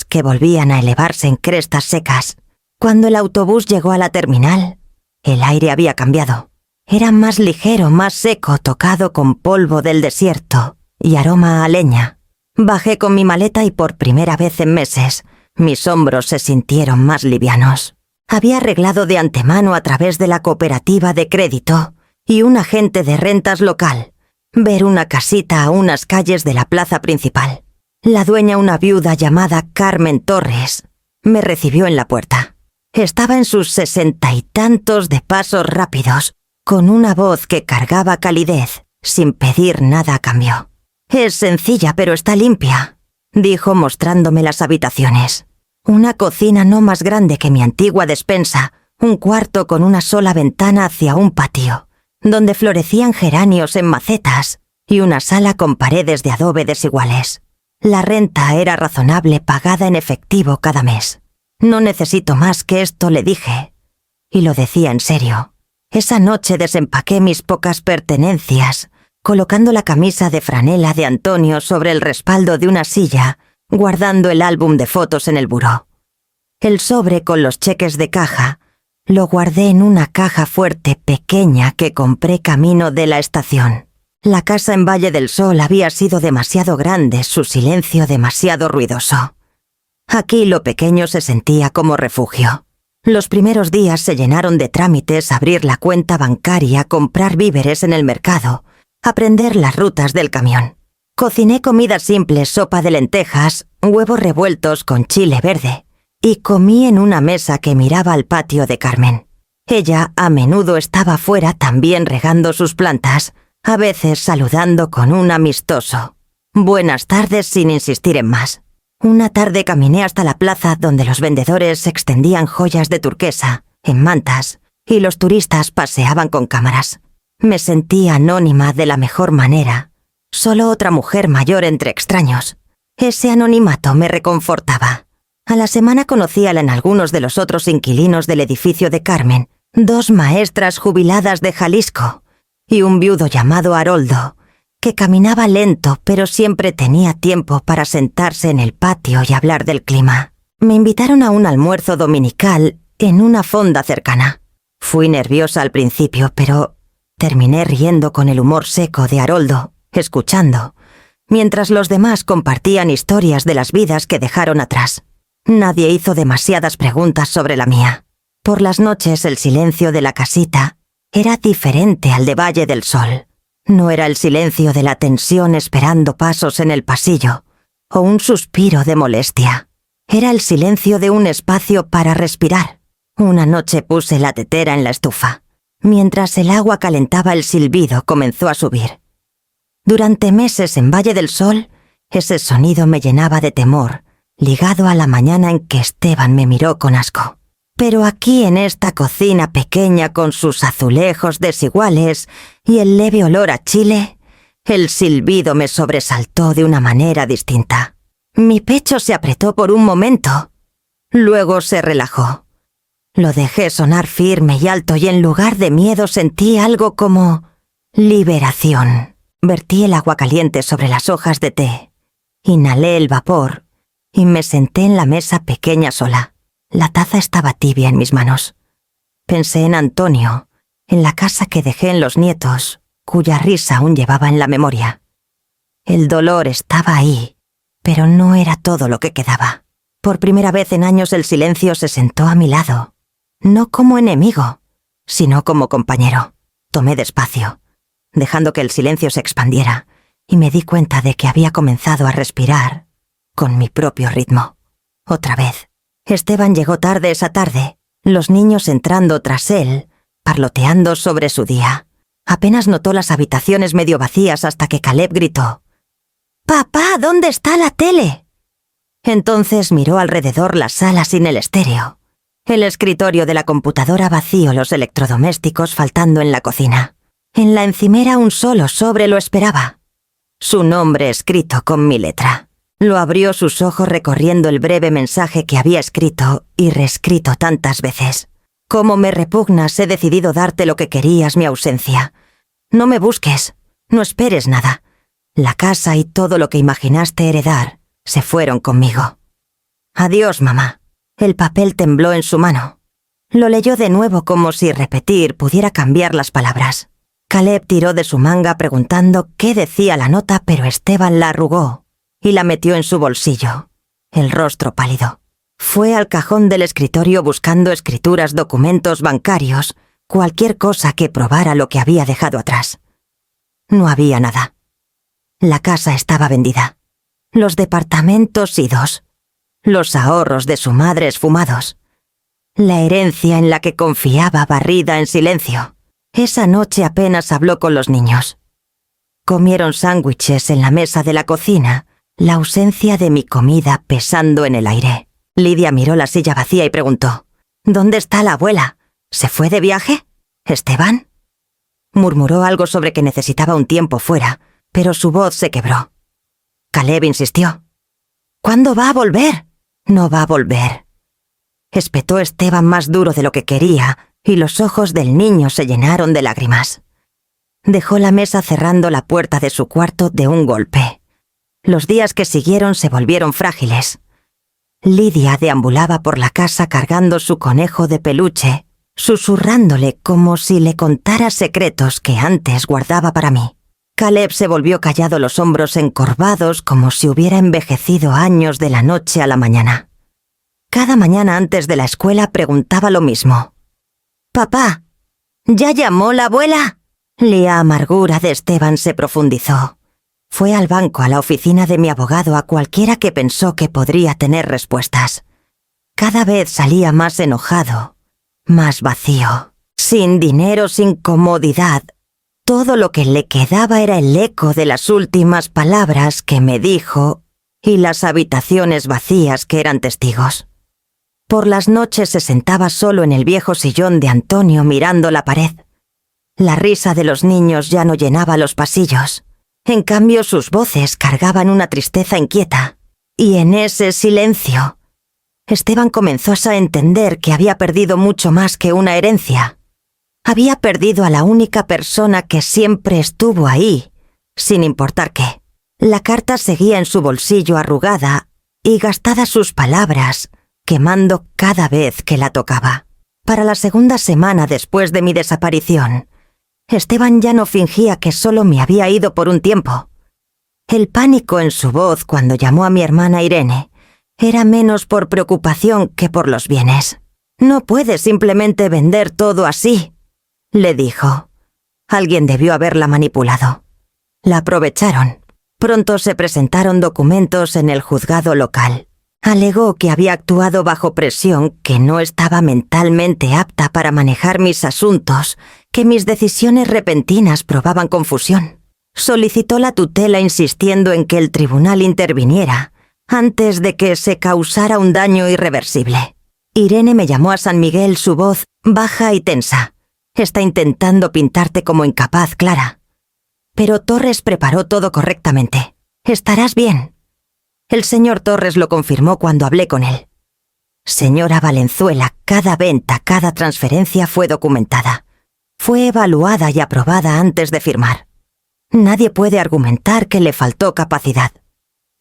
que volvían a elevarse en crestas secas. Cuando el autobús llegó a la terminal, el aire había cambiado. Era más ligero, más seco, tocado con polvo del desierto y aroma a leña. Bajé con mi maleta y por primera vez en meses, mis hombros se sintieron más livianos. Había arreglado de antemano a través de la cooperativa de crédito y un agente de rentas local ver una casita a unas calles de la plaza principal. La dueña, una viuda llamada Carmen Torres, me recibió en la puerta. Estaba en sus 60 y tantos de pasos rápidos, con una voz que cargaba calidez, sin pedir nada a cambio. «Es sencilla, pero está limpia», dijo mostrándome las habitaciones. Una cocina no más grande que mi antigua despensa, un cuarto con una sola ventana hacia un patio, donde florecían geranios en macetas, y una sala con paredes de adobe desiguales. La renta era razonable, pagada en efectivo cada mes. «No necesito más que esto», le dije, y lo decía en serio. Esa noche desempaqué mis pocas pertenencias, colocando la camisa de franela de Antonio sobre el respaldo de una silla, guardando el álbum de fotos en el buró. El sobre con los cheques de caja lo guardé en una caja fuerte pequeña que compré camino de la estación. La casa en Valle del Sol había sido demasiado grande, su silencio demasiado ruidoso. Aquí lo pequeño se sentía como refugio. Los primeros días se llenaron de trámites: abrir la cuenta bancaria, comprar víveres en el mercado, aprender las rutas del camión. Cociné comida simple, sopa de lentejas, huevos revueltos con chile verde, y comí en una mesa que miraba al patio de Carmen. Ella a menudo estaba fuera también regando sus plantas, a veces saludando con un amistoso «buenas tardes» sin insistir en más. Una tarde caminé hasta la plaza donde los vendedores extendían joyas de turquesa en mantas y los turistas paseaban con cámaras. Me sentí anónima de la mejor manera, solo otra mujer mayor entre extraños. Ese anonimato me reconfortaba. A la semana conocía en algunos de los otros inquilinos del edificio de Carmen, 2 maestras jubiladas de Jalisco y un viudo llamado Haroldo, que caminaba lento pero siempre tenía tiempo para sentarse en el patio y hablar del clima. Me invitaron a un almuerzo dominical en una fonda cercana. Fui nerviosa al principio, pero terminé riendo con el humor seco de Haroldo, escuchando, mientras los demás compartían historias de las vidas que dejaron atrás. Nadie hizo demasiadas preguntas sobre la mía. Por las noches el silencio de la casita era diferente al de Valle del Sol. No era el silencio de la tensión esperando pasos en el pasillo, o un suspiro de molestia. Era el silencio de un espacio para respirar. Una noche puse la tetera en la estufa. Mientras el agua calentaba, el silbido comenzó a subir. Durante meses en Valle del Sol, ese sonido me llenaba de temor, ligado a la mañana en que Esteban me miró con asco. Pero aquí, en esta cocina pequeña con sus azulejos desiguales y el leve olor a chile, El silbido me sobresaltó de una manera distinta. Mi pecho se apretó por un momento. Luego se relajó. Lo dejé sonar firme y alto y en lugar de miedo sentí algo como liberación. Vertí el agua caliente sobre las hojas de té. Inhalé el vapor y me senté en la mesa pequeña sola. La taza estaba tibia en mis manos. Pensé en Antonio, en la casa que dejé en los nietos, cuya risa aún llevaba en la memoria. El dolor estaba ahí, pero no era todo lo que quedaba. Por primera vez en años el silencio se sentó a mi lado, no como enemigo, sino como compañero. Tomé despacio, dejando que el silencio se expandiera, y me di cuenta de que había comenzado a respirar con mi propio ritmo. Otra vez. Esteban llegó tarde esa tarde, los niños entrando tras él, parloteando sobre su día. Apenas notó las habitaciones medio vacías hasta que Caleb gritó: «¡Papá, ¿dónde está la tele?». Entonces miró alrededor la sala sin el estéreo, el escritorio de la computadora vacío, los electrodomésticos faltando en la cocina. En la encimera un solo sobre lo esperaba. Su nombre escrito con mi letra. Lo abrió sus ojos recorriendo el breve mensaje que había escrito y reescrito tantas veces. «Como me repugnas, he decidido darte lo que querías, mi ausencia. No me busques, no esperes nada. La casa y todo lo que imaginaste heredar se fueron conmigo. Adiós, mamá». El papel tembló en su mano. Lo leyó de nuevo como si repetir pudiera cambiar las palabras. Caleb tiró de su manga preguntando qué decía la nota, pero Esteban la arrugó y la metió en su bolsillo, el rostro pálido. Fue al cajón del escritorio buscando escrituras, documentos bancarios, cualquier cosa que probara lo que había dejado atrás. No había nada. La casa estaba vendida. Los departamentos idos. Los ahorros de su madre esfumados. La herencia en la que confiaba barrida en silencio. Esa noche apenas habló con los niños. Comieron sándwiches en la mesa de la cocina, la ausencia de mi comida pesando en el aire. Lidia miró la silla vacía y preguntó: «¿Dónde está la abuela? ¿Se fue de viaje? ¿Esteban?». Murmuró algo sobre que necesitaba un tiempo fuera, pero su voz se quebró. Caleb insistió: «¿Cuándo va a volver?». «No va a volver». Espetó Esteban más duro de lo que quería, y los ojos del niño se llenaron de lágrimas. Dejó la mesa cerrando la puerta de su cuarto de un golpe. Los días que siguieron se volvieron frágiles. Lidia deambulaba por la casa cargando su conejo de peluche, susurrándole como si le contara secretos que antes guardaba para mí. Caleb se volvió callado, los hombros encorvados como si hubiera envejecido años de la noche a la mañana. Cada mañana antes de la escuela preguntaba lo mismo: «Papá, ¿ya llamó la abuela?». La amargura de Esteban se profundizó. Fue al banco, a la oficina de mi abogado, a cualquiera que pensó que podría tener respuestas. Cada vez salía más enojado, más vacío, sin dinero, sin comodidad. Todo lo que le quedaba era el eco de las últimas palabras que me dijo y las habitaciones vacías que eran testigos. Por las noches se sentaba solo en el viejo sillón de Antonio mirando la pared. La risa de los niños ya no llenaba los pasillos. En cambio, sus voces cargaban una tristeza inquieta. Y en ese silencio, Esteban comenzó a entender que había perdido mucho más que una herencia. Había perdido a la única persona que siempre estuvo ahí, sin importar qué. La carta seguía en su bolsillo arrugada y gastadas sus palabras, quemando cada vez que la tocaba. Para la segunda semana después de mi desaparición, Esteban ya no fingía que solo me había ido por un tiempo. El pánico en su voz cuando llamó a mi hermana Irene era menos por preocupación que por los bienes. «No puedes simplemente vender todo así», le dijo. Alguien debió haberla manipulado. La aprovecharon. Pronto se presentaron documentos en el juzgado local. Alegó que había actuado bajo presión, que no estaba mentalmente apta para manejar mis asuntos, que mis decisiones repentinas probaban confusión. Solicitó la tutela insistiendo en que el tribunal interviniera antes de que se causara un daño irreversible. Irene me llamó a San Miguel, su voz baja y tensa. «Está intentando pintarte como incapaz, Clara». pero Torres preparó todo correctamente. Estarás bien. El señor Torres lo confirmó cuando hablé con él. Señora Valenzuela, cada venta, cada transferencia fue documentada. Fue evaluada y aprobada antes de firmar. Nadie puede argumentar que le faltó capacidad.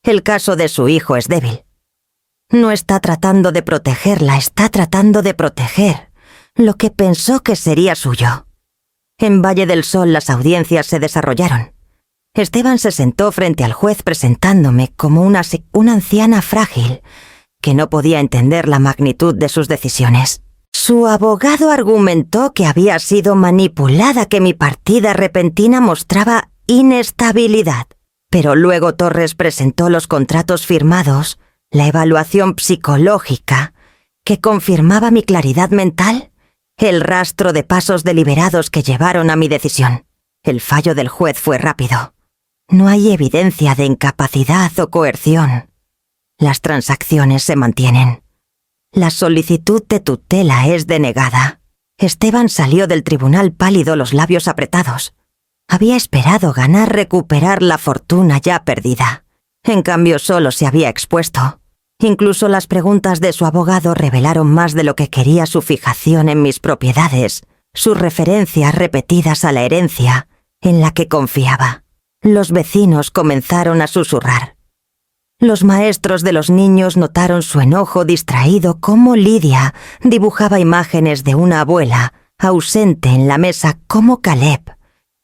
El caso de su hijo es débil. No está tratando de protegerla, está tratando de proteger lo que pensó que sería suyo. En Valle del Sol las audiencias se desarrollaron. Esteban se sentó frente al juez presentándome como una anciana frágil que no podía entender la magnitud de sus decisiones. Su abogado argumentó que había sido manipulada, que mi partida repentina mostraba inestabilidad. Pero luego Torres presentó los contratos firmados, la evaluación psicológica, que confirmaba mi claridad mental, el rastro de pasos deliberados que llevaron a mi decisión. El fallo del juez fue rápido. No hay evidencia de incapacidad o coerción. Las transacciones se mantienen. La solicitud de tutela es denegada. Esteban salió del tribunal pálido, los labios apretados. Había esperado recuperar la fortuna ya perdida. En cambio, solo se había expuesto. Incluso las preguntas de su abogado revelaron más de lo que quería su fijación en mis propiedades, sus referencias repetidas a la herencia en la que confiaba. Los vecinos comenzaron a susurrar. Los maestros de los niños notaron su enojo distraído, cómo Lidia dibujaba imágenes de una abuela ausente en la mesa, cómo Caleb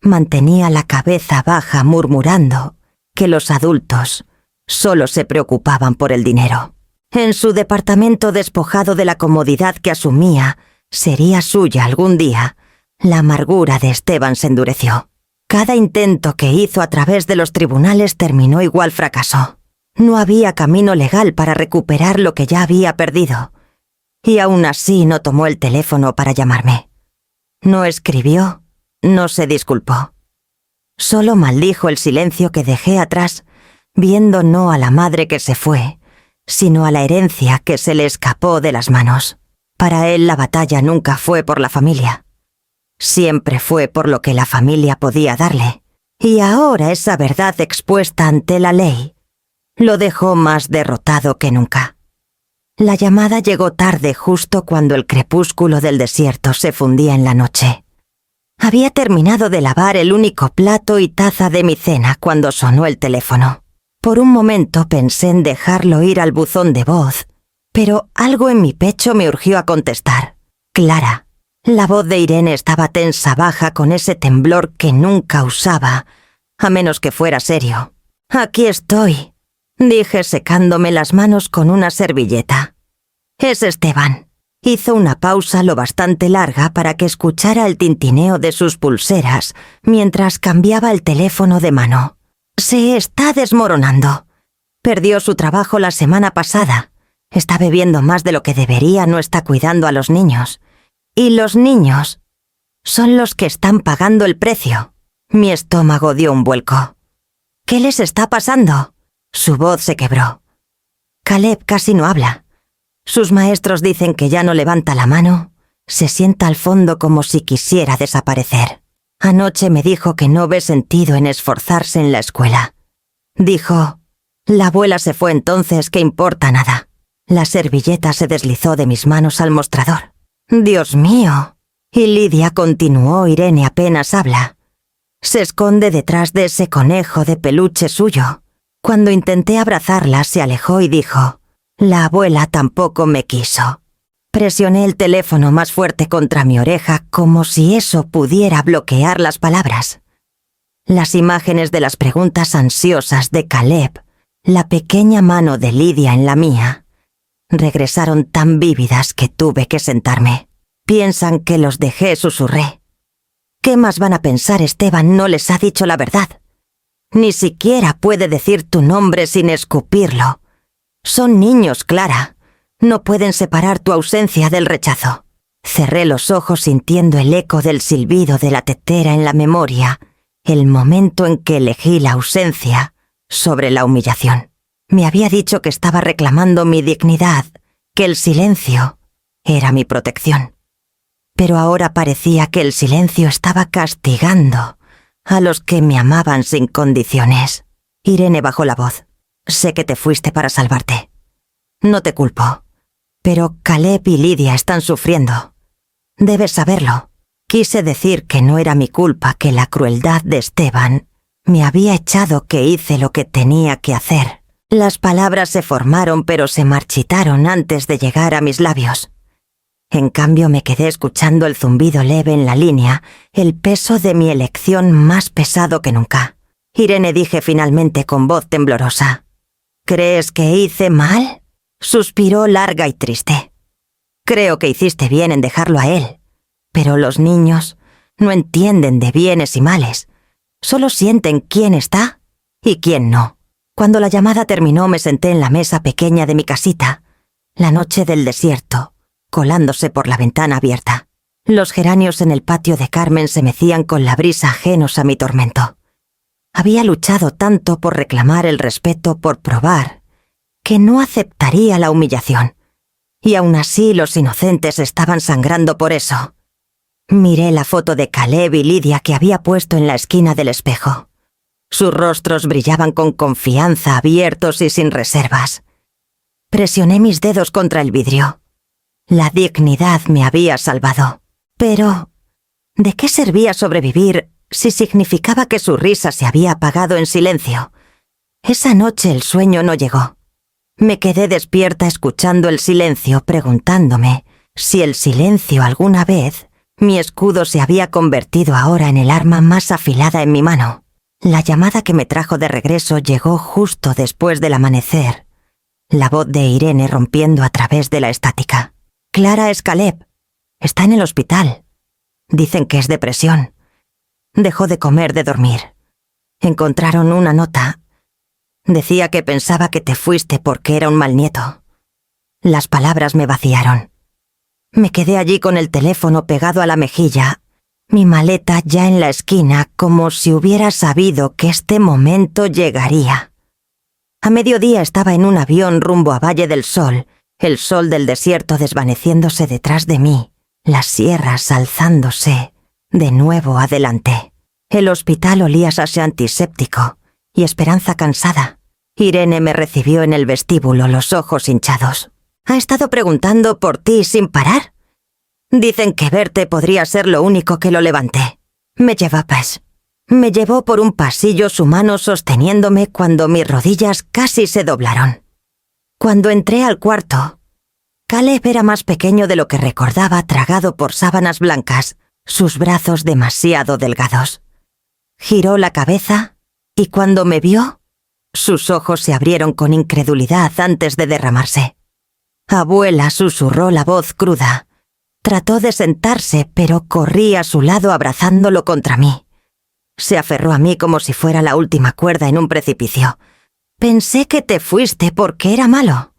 mantenía la cabeza baja murmurando que los adultos solo se preocupaban por el dinero. En su departamento despojado de la comodidad que asumía sería suya algún día, la amargura de Esteban se endureció. Cada intento que hizo a través de los tribunales terminó igual fracaso. No había camino legal para recuperar lo que ya había perdido. Y aún así no tomó el teléfono para llamarme. No escribió, no se disculpó. Solo maldijo el silencio que dejé atrás, viendo no a la madre que se fue, sino a la herencia que se le escapó de las manos. Para él la batalla nunca fue por la familia. Siempre fue por lo que la familia podía darle. Y ahora esa verdad expuesta ante la ley lo dejó más derrotado que nunca. La llamada llegó tarde, justo cuando el crepúsculo del desierto se fundía en la noche. Había terminado de lavar el único plato y taza de mi cena cuando sonó el teléfono. Por un momento pensé en dejarlo ir al buzón de voz, pero algo en mi pecho me urgió a contestar. Clara. La voz de Irene estaba tensa, baja, con ese temblor que nunca usaba, a menos que fuera serio. «Aquí estoy», dije secándome las manos con una servilleta. «Es Esteban». Hizo una pausa lo bastante larga para que escuchara el tintineo de sus pulseras mientras cambiaba el teléfono de mano. «Se está desmoronando. Perdió su trabajo la semana pasada. Está bebiendo más de lo que debería, no está cuidando a los niños. Y los niños son los que están pagando el precio». Mi estómago dio un vuelco. «¿Qué les está pasando?» Su voz se quebró. «Caleb casi no habla. Sus maestros dicen que ya no levanta la mano, se sienta al fondo como si quisiera desaparecer. Anoche me dijo que no ve sentido en esforzarse en la escuela. Dijo, la abuela se fue entonces, ¿qué importa nada?». La servilleta se deslizó de mis manos al mostrador. «Dios mío». Y Lidia continuó, «Irene apenas habla. Se esconde detrás de ese conejo de peluche suyo». Cuando intenté abrazarla, se alejó y dijo, «La abuela tampoco me quiso». Presioné el teléfono más fuerte contra mi oreja, como si eso pudiera bloquear las palabras. Las imágenes de las preguntas ansiosas de Caleb, la pequeña mano de Lidia en la mía, regresaron tan vívidas que tuve que sentarme. «Piensan que los dejé», susurré. «¿Qué más van a pensar? Esteban no les ha dicho la verdad. Ni siquiera puede decir tu nombre sin escupirlo. Son niños, Clara. No pueden separar tu ausencia del rechazo». Cerré los ojos sintiendo el eco del silbido de la tetera en la memoria, el momento en que elegí la ausencia sobre la humillación. Me había dicho que estaba reclamando mi dignidad, que el silencio era mi protección. Pero ahora parecía que el silencio estaba castigando a los que me amaban sin condiciones. Irene bajó la voz. Sé que te fuiste para salvarte. No te culpo, pero Caleb y Lidia están sufriendo. Debes saberlo. Quise decir que no era mi culpa, que la crueldad de Esteban me había echado, que hice lo que tenía que hacer. Las palabras se formaron pero se marchitaron antes de llegar a mis labios. En cambio me quedé escuchando el zumbido leve en la línea, el peso de mi elección más pesado que nunca. Irene, dije finalmente con voz temblorosa. ¿Crees que hice mal? Suspiró larga y triste. Creo que hiciste bien en dejarlo a él, pero los niños no entienden de bienes y males. Solo sienten quién está y quién no. Cuando la llamada terminó me senté en la mesa pequeña de mi casita, la noche del desierto, colándose por la ventana abierta. Los geranios en el patio de Carmen se mecían con la brisa ajenos a mi tormento. Había luchado tanto por reclamar el respeto, por probar, que no aceptaría la humillación. Y aún así los inocentes estaban sangrando por eso. Miré la foto de Caleb y Lidia que había puesto en la esquina del espejo. Sus rostros brillaban con confianza, abiertos y sin reservas. Presioné mis dedos contra el vidrio. La dignidad me había salvado. Pero, ¿de qué servía sobrevivir si significaba que su risa se había apagado en silencio? Esa noche el sueño no llegó. Me quedé despierta escuchando el silencio, preguntándome si el silencio alguna vez, mi escudo, se había convertido ahora en el arma más afilada en mi mano. La llamada que me trajo de regreso llegó justo después del amanecer. La voz de Irene rompiendo a través de la estática. Clara es Caleb. Está en el hospital. Dicen que es depresión. Dejó de comer, de dormir. Encontraron una nota. Decía que pensaba que te fuiste porque era un mal nieto. Las palabras me vaciaron. Me quedé allí con el teléfono pegado a la mejilla, mi maleta ya en la esquina, como si hubiera sabido que este momento llegaría. A mediodía estaba en un avión rumbo a Valle del Sol, el sol del desierto desvaneciéndose detrás de mí, las sierras alzándose de nuevo adelante. El hospital olía a sachet antiséptico y esperanza cansada. Irene me recibió en el vestíbulo, los ojos hinchados. ¿Ha estado preguntando por ti sin parar? Dicen que verte podría ser lo único que lo levante. Me llevó por un pasillo, su mano sosteniéndome cuando mis rodillas casi se doblaron. Cuando entré al cuarto, Caleb era más pequeño de lo que recordaba, tragado por sábanas blancas, sus brazos demasiado delgados. Giró la cabeza y cuando me vio, sus ojos se abrieron con incredulidad antes de derramarse. Abuela, susurró la voz cruda. Trató de sentarse, pero corrí a su lado abrazándolo contra mí. Se aferró a mí como si fuera la última cuerda en un precipicio. Pensé que te fuiste porque era malo.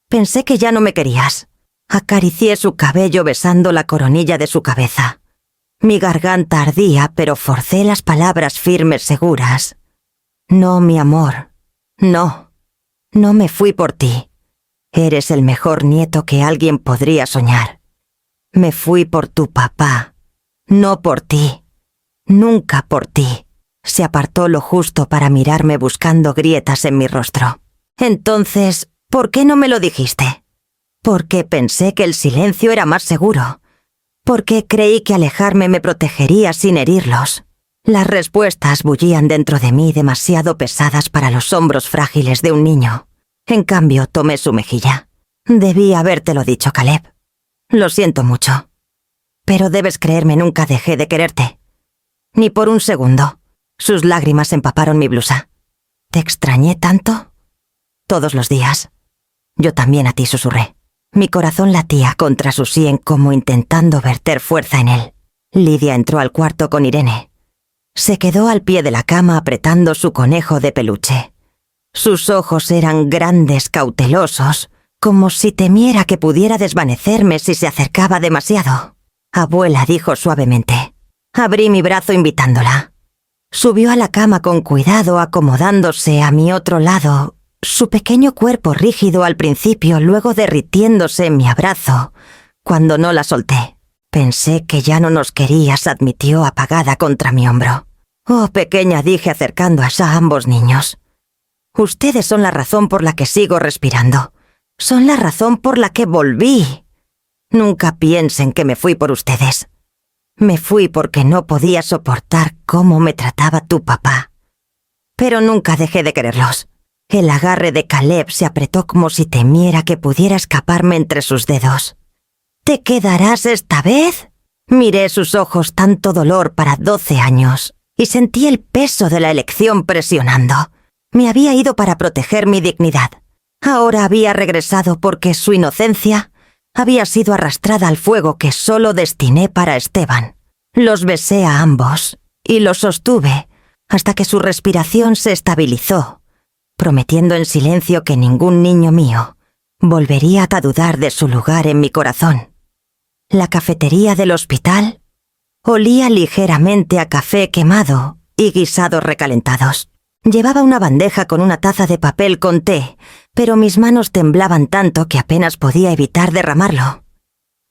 Pensé que ya no me querías. Acaricié su cabello besando la coronilla de su cabeza. Mi garganta ardía, pero forcé las palabras firmes, seguras. No, mi amor. No. No me fui por ti. Eres el mejor nieto que alguien podría soñar. Me fui por tu papá. No por ti. Nunca por ti. Se apartó lo justo para mirarme buscando grietas en mi rostro. Entonces, ¿por qué no me lo dijiste? Porque pensé que el silencio era más seguro. Porque creí que alejarme me protegería sin herirlos. Las respuestas bullían dentro de mí, demasiado pesadas para los hombros frágiles de un niño. En cambio, tomé su mejilla. Debí habértelo dicho, Caleb. Lo siento mucho. Pero debes creerme, nunca dejé de quererte. Ni por un segundo. Sus lágrimas empaparon mi blusa. ¿Te extrañé tanto? Todos los días. Yo también a ti, susurré. Mi corazón latía contra su sien como intentando verter fuerza en él. Lidia entró al cuarto con Irene. Se quedó al pie de la cama apretando su conejo de peluche. Sus ojos eran grandes, cautelosos, como si temiera que pudiera desvanecerme si se acercaba demasiado. Abuela, dijo suavemente. Abrí mi brazo invitándola. Subió a la cama con cuidado, acomodándose a mi otro lado, su pequeño cuerpo rígido al principio, luego derritiéndose en mi abrazo, cuando no la solté. Pensé que ya no nos querías, admitió apagada contra mi hombro. Oh, pequeña, dije acercándose a ambos niños. Ustedes son la razón por la que sigo respirando. Son la razón por la que volví. Nunca piensen que me fui por ustedes. Me fui porque no podía soportar cómo me trataba tu papá. Pero nunca dejé de quererlos. El agarre de Caleb se apretó como si temiera que pudiera escaparme entre sus dedos. ¿Te quedarás esta vez? Miré sus ojos, tanto dolor para 12 años, y sentí el peso de la elección presionando. Me había ido para proteger mi dignidad. Ahora había regresado porque su inocencia había sido arrastrada al fuego que solo destiné para Esteban. Los besé a ambos y los sostuve hasta que su respiración se estabilizó, prometiendo en silencio que ningún niño mío volvería a dudar de su lugar en mi corazón. La cafetería del hospital olía ligeramente a café quemado y guisados recalentados. Llevaba una bandeja con una taza de papel con té, pero mis manos temblaban tanto que apenas podía evitar derramarlo.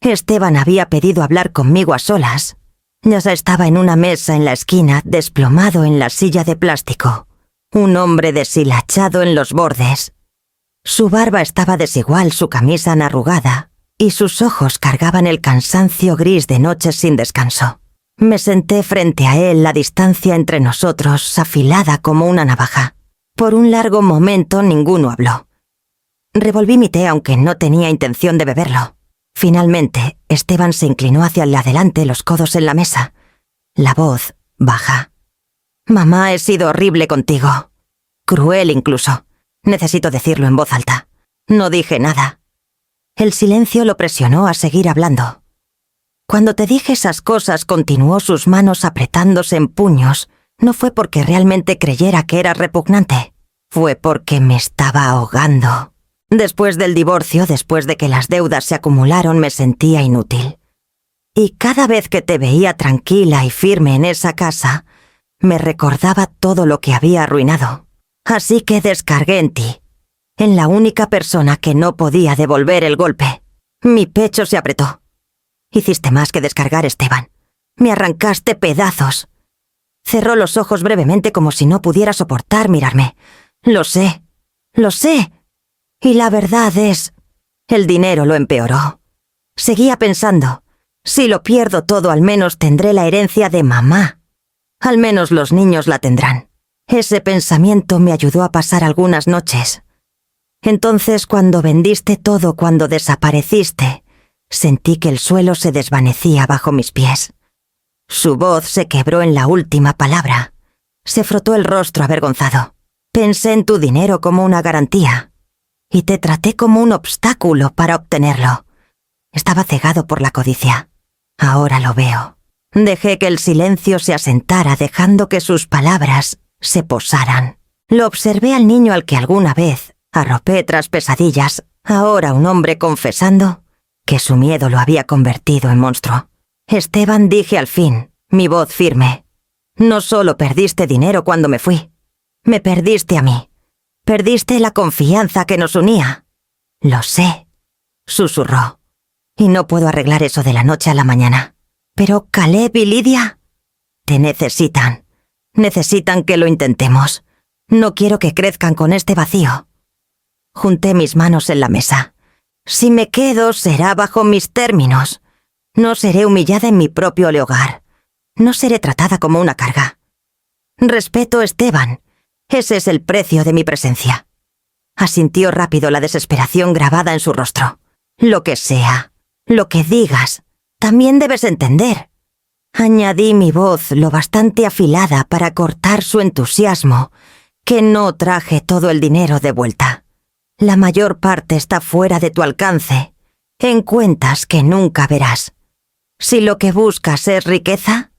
Esteban había pedido hablar conmigo a solas. Ya estaba en una mesa en la esquina, desplomado en la silla de plástico. Un hombre deshilachado en los bordes. Su barba estaba desigual, su camisa arrugada, y sus ojos cargaban el cansancio gris de noches sin descanso. Me senté frente a él, la distancia entre nosotros afilada como una navaja. Por un largo momento ninguno habló. Revolví mi té aunque no tenía intención de beberlo. Finalmente, Esteban se inclinó hacia el adelante, los codos en la mesa. La voz baja. «Mamá, he sido horrible contigo. Cruel incluso. Necesito decirlo en voz alta. No dije nada». El silencio lo presionó a seguir hablando. «Cuando te dije esas cosas», continuó, sus manos apretándose en puños, no fue porque realmente creyera que era repugnante. Fue porque me estaba ahogando. Después del divorcio, después de que las deudas se acumularon, me sentía inútil. Y cada vez que te veía tranquila y firme en esa casa, me recordaba todo lo que había arruinado. Así que descargué en ti, en la única persona que no podía devolver el golpe. Mi pecho se apretó. Hiciste más que descargar, Esteban. Me arrancaste pedazos. Cerró los ojos brevemente como si no pudiera soportar mirarme. Lo sé. Y la verdad es, el dinero lo empeoró. Seguía pensando, si lo pierdo todo, al menos tendré la herencia de mamá. Al menos los niños la tendrán. Ese pensamiento me ayudó a pasar algunas noches. Entonces, cuando vendiste todo, cuando desapareciste, sentí que el suelo se desvanecía bajo mis pies. Su voz se quebró en la última palabra. Se frotó el rostro avergonzado. Pensé en tu dinero como una garantía, y te traté como un obstáculo para obtenerlo. Estaba cegado por la codicia. Ahora lo veo. Dejé que el silencio se asentara, dejando que sus palabras se posaran. Lo observé al niño al que alguna vez arropé tras pesadillas, ahora un hombre confesando que su miedo lo había convertido en monstruo. Esteban, dije al fin, mi voz firme. No solo perdiste dinero cuando me fui, me perdiste a mí. Perdiste la confianza que nos unía. Lo sé, susurró. Y no puedo arreglar eso de la noche a la mañana. Pero Caleb y Lidia te necesitan. Necesitan que lo intentemos. No quiero que crezcan con este vacío. Junté mis manos en la mesa. Si me quedo, será bajo mis términos. No seré humillada en mi propio hogar. No seré tratada como una carga. Respeto, Esteban. Ese es el precio de mi presencia. Asintió rápido, la desesperación grabada en su rostro. Lo que sea, lo que digas, también debes entender. Añadí mi voz lo bastante afilada para cortar su entusiasmo, que no traje todo el dinero de vuelta. La mayor parte está fuera de tu alcance, en cuentas que nunca verás. Si lo que buscas es riqueza,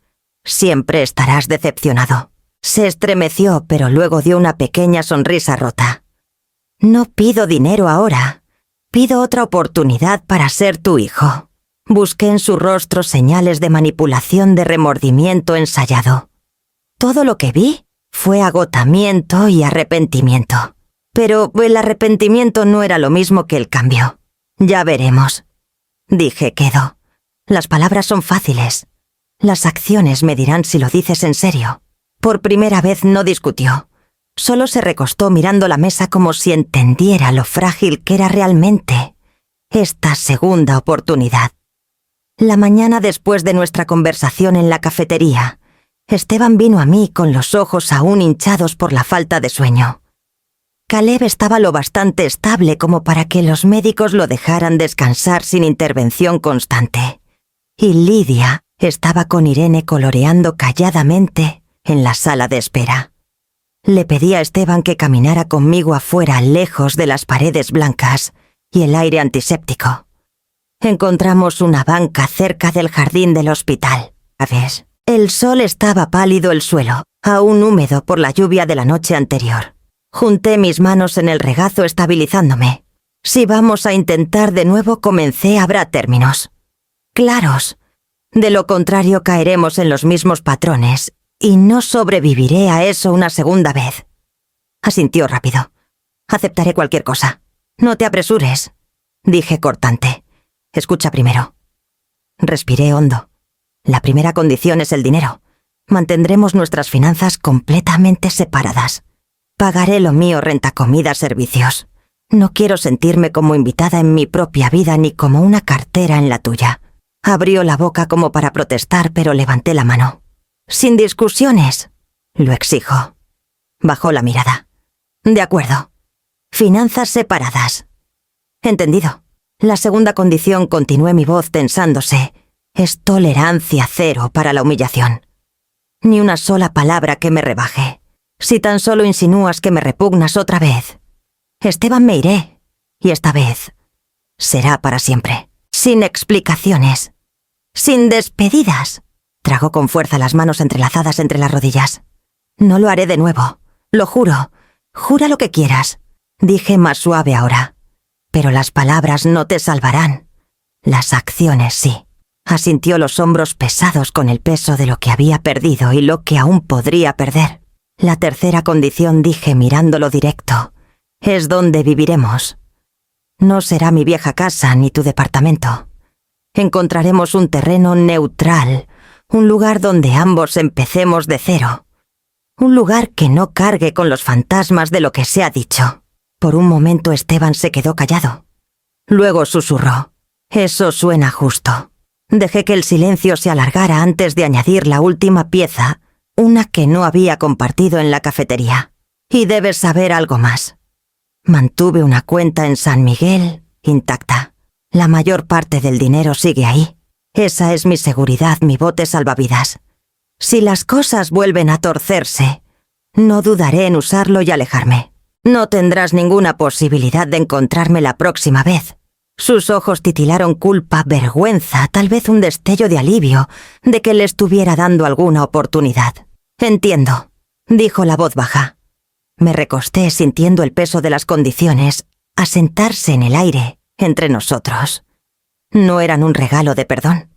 siempre estarás decepcionado. Se estremeció, pero luego dio una pequeña sonrisa rota. No pido dinero ahora. Pido otra oportunidad para ser tu hijo. Busqué en su rostro señales de manipulación, de remordimiento ensayado. Todo lo que vi fue agotamiento y arrepentimiento. Pero el arrepentimiento no era lo mismo que el cambio. Ya veremos. Dije quedo. Las palabras son fáciles. Las acciones me dirán si lo dices en serio. Por primera vez no discutió. Solo se recostó mirando la mesa como si entendiera lo frágil que era realmente esta segunda oportunidad. La mañana después de nuestra conversación en la cafetería, Esteban vino a mí con los ojos aún hinchados por la falta de sueño. Caleb estaba lo bastante estable como para que los médicos lo dejaran descansar sin intervención constante. Y Lidia estaba con Irene coloreando calladamente en la sala de espera. Le pedí a Esteban que caminara conmigo afuera, lejos de las paredes blancas y el aire antiséptico. Encontramos una banca cerca del jardín del hospital. ¿Sabes? El sol estaba pálido el suelo, aún húmedo por la lluvia de la noche anterior. Junté mis manos en el regazo estabilizándome. Si vamos a intentar de nuevo, comencé habrá términos claros. De lo contrario, caeremos en los mismos patrones y no sobreviviré a eso una segunda vez. Asintió rápido. Aceptaré cualquier cosa. No te apresures, dije cortante. Escucha primero. Respiré hondo. La primera condición es el dinero. Mantendremos nuestras finanzas completamente separadas. Pagaré lo mío, renta, comida, servicios. No quiero sentirme como invitada en mi propia vida ni como una cartera en la tuya. Abrió la boca como para protestar, pero levanté la mano. Sin discusiones, lo exijo. Bajó la mirada. De acuerdo. Finanzas separadas. Entendido. La segunda condición, continué mi voz tensándose, es tolerancia cero para la humillación. Ni una sola palabra que me rebaje. Si tan solo insinúas que me repugnas otra vez, Esteban, me iré. Y esta vez será para siempre. Sin explicaciones. Sin despedidas. Tragó con fuerza, las manos entrelazadas entre las rodillas. No lo haré de nuevo. Lo juro. Jura lo que quieras. Dije más suave ahora. Pero las palabras no te salvarán. Las acciones sí. Asintió, los hombros pesados con el peso de lo que había perdido y lo que aún podría perder. La tercera condición, dije mirándolo directo, es donde viviremos. No será mi vieja casa ni tu departamento. Encontraremos un terreno neutral, un lugar donde ambos empecemos de cero. Un lugar que no cargue con los fantasmas de lo que se ha dicho. Por un momento Esteban se quedó callado. Luego susurró. Eso suena justo. Dejé que el silencio se alargara antes de añadir la última pieza, una que no había compartido en la cafetería. Y debes saber algo más. Mantuve una cuenta en San Miguel intacta. La mayor parte del dinero sigue ahí. Esa es mi seguridad, mi bote salvavidas. Si las cosas vuelven a torcerse, no dudaré en usarlo y alejarme. No tendrás ninguna posibilidad de encontrarme la próxima vez. Sus ojos titilaron culpa, vergüenza, tal vez un destello de alivio de que le estuviera dando alguna oportunidad. Entiendo, dijo la voz baja. Me recosté sintiendo el peso de las condiciones asentarse en el aire entre nosotros. No eran un regalo de perdón.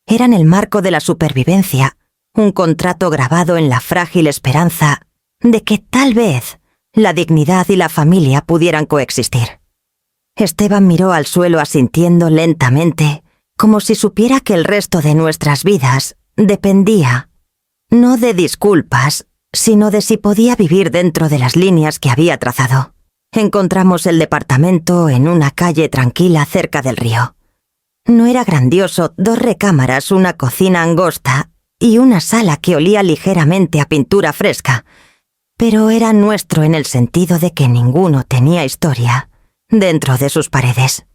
Eran el marco de la supervivencia, un contrato grabado en la frágil esperanza de que tal vez la dignidad y la familia pudieran coexistir. Esteban miró al suelo asintiendo lentamente, como si supiera que el resto de nuestras vidas dependía, no de disculpas, sino de si podía vivir dentro de las líneas que había trazado. Encontramos el departamento en una calle tranquila cerca del río. No era grandioso, 2 recámaras, una cocina angosta y una sala que olía ligeramente a pintura fresca, pero era nuestro en el sentido de que ninguno tenía historia dentro de sus paredes.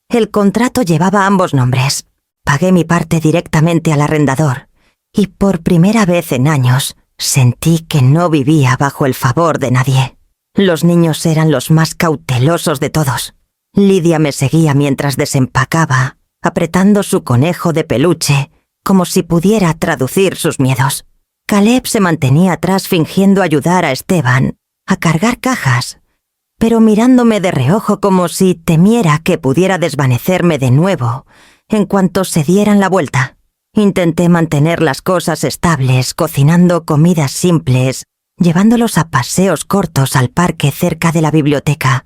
El contrato llevaba ambos nombres. Pagué mi parte directamente al arrendador y por primera vez en años sentí que no vivía bajo el favor de nadie. Los niños eran los más cautelosos de todos. Lidia me seguía mientras desempacaba, apretando su conejo de peluche, como si pudiera traducir sus miedos. Caleb se mantenía atrás fingiendo ayudar a Esteban a cargar cajas, pero mirándome de reojo como si temiera que pudiera desvanecerme de nuevo en cuanto se dieran la vuelta. Intenté mantener las cosas estables, cocinando comidas simples, llevándolos a paseos cortos al parque cerca de la biblioteca,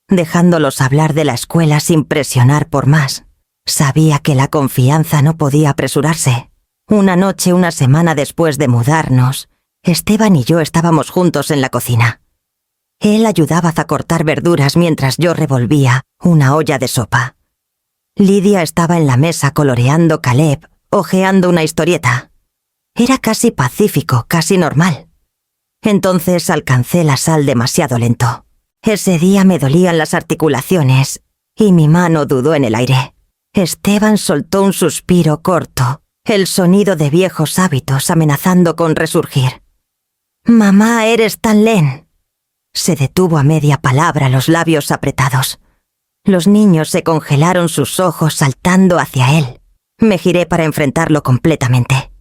dejándolos hablar de la escuela sin presionar por más. Sabía que la confianza no podía apresurarse. Una noche, una semana después de mudarnos, Esteban y yo estábamos juntos en la cocina. Él ayudaba a cortar verduras mientras yo revolvía una olla de sopa. Lidia estaba en la mesa coloreando Caleb, hojeando una historieta. Era casi pacífico, casi normal. Entonces alcancé la sal demasiado lento. Ese día me dolían las articulaciones y mi mano dudó en el aire. Esteban soltó un suspiro corto, el sonido de viejos hábitos amenazando con resurgir. «Mamá, eres tan len». Se detuvo a media palabra, los labios apretados. Los niños se congelaron, sus ojos saltando hacia él. Me giré para enfrentarlo completamente.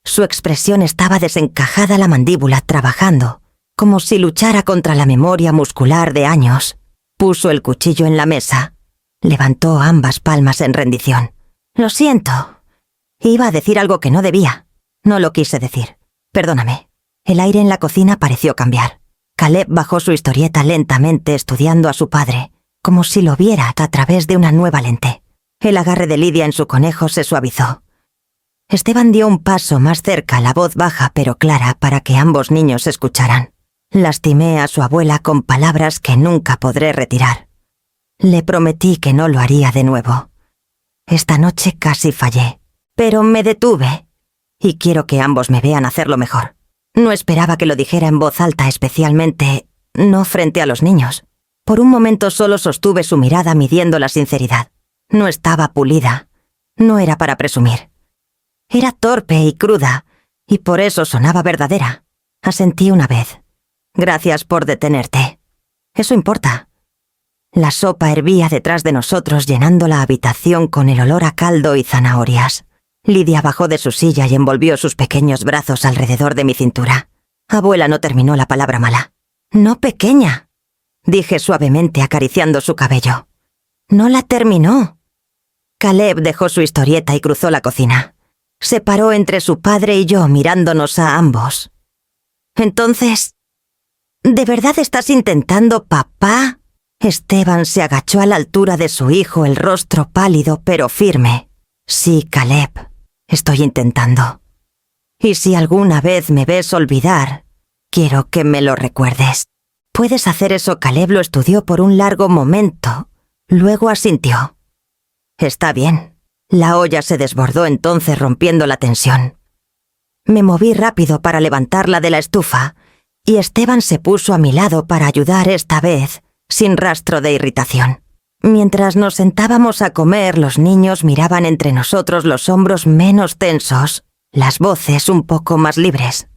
Su expresión estaba desencajada, la mandíbula trabajando, como si luchara contra la memoria muscular de años. Puso el cuchillo en la mesa. Levantó ambas palmas en rendición. «Lo siento. Iba a decir algo que no debía. No lo quise decir. Perdóname». El aire en la cocina pareció cambiar. Caleb bajó su historieta lentamente, estudiando a su padre, como si lo viera a través de una nueva lente. El agarre de Lidia en su conejo se suavizó. Esteban dio un paso más cerca, la voz baja pero clara, para que ambos niños escucharan. Lastimé a su abuela con palabras que nunca podré retirar. Le prometí que no lo haría de nuevo. Esta noche casi fallé, pero me detuve, y quiero que ambos me vean hacerlo mejor. No esperaba que lo dijera en voz alta, especialmente no frente a los niños. Por un momento solo sostuve su mirada midiendo la sinceridad. No estaba pulida. No era para presumir. Era torpe y cruda, y por eso sonaba verdadera. Asentí una vez. «Gracias por detenerte. Eso importa». La sopa hervía detrás de nosotros, llenando la habitación con el olor a caldo y zanahorias. Lidia bajó de su silla y envolvió sus pequeños brazos alrededor de mi cintura. Abuela no terminó la palabra mala. «No, pequeña», dije suavemente acariciando su cabello. «No la terminó». Caleb dejó su historieta y cruzó la cocina. Se paró entre su padre y yo, mirándonos a ambos. «Entonces, ¿de verdad estás intentando, papá?» Esteban se agachó a la altura de su hijo, el rostro pálido pero firme. «Sí, Caleb, estoy intentando. Y si alguna vez me ves olvidar, quiero que me lo recuerdes». «¿Puedes hacer eso?» Caleb lo estudió por un largo momento. Luego asintió. «Está bien». La olla se desbordó entonces, rompiendo la tensión. Me moví rápido para levantarla de la estufa, y Esteban se puso a mi lado para ayudar esta vez, sin rastro de irritación. Mientras nos sentábamos a comer, los niños miraban entre nosotros, los hombros menos tensos, las voces un poco más libres.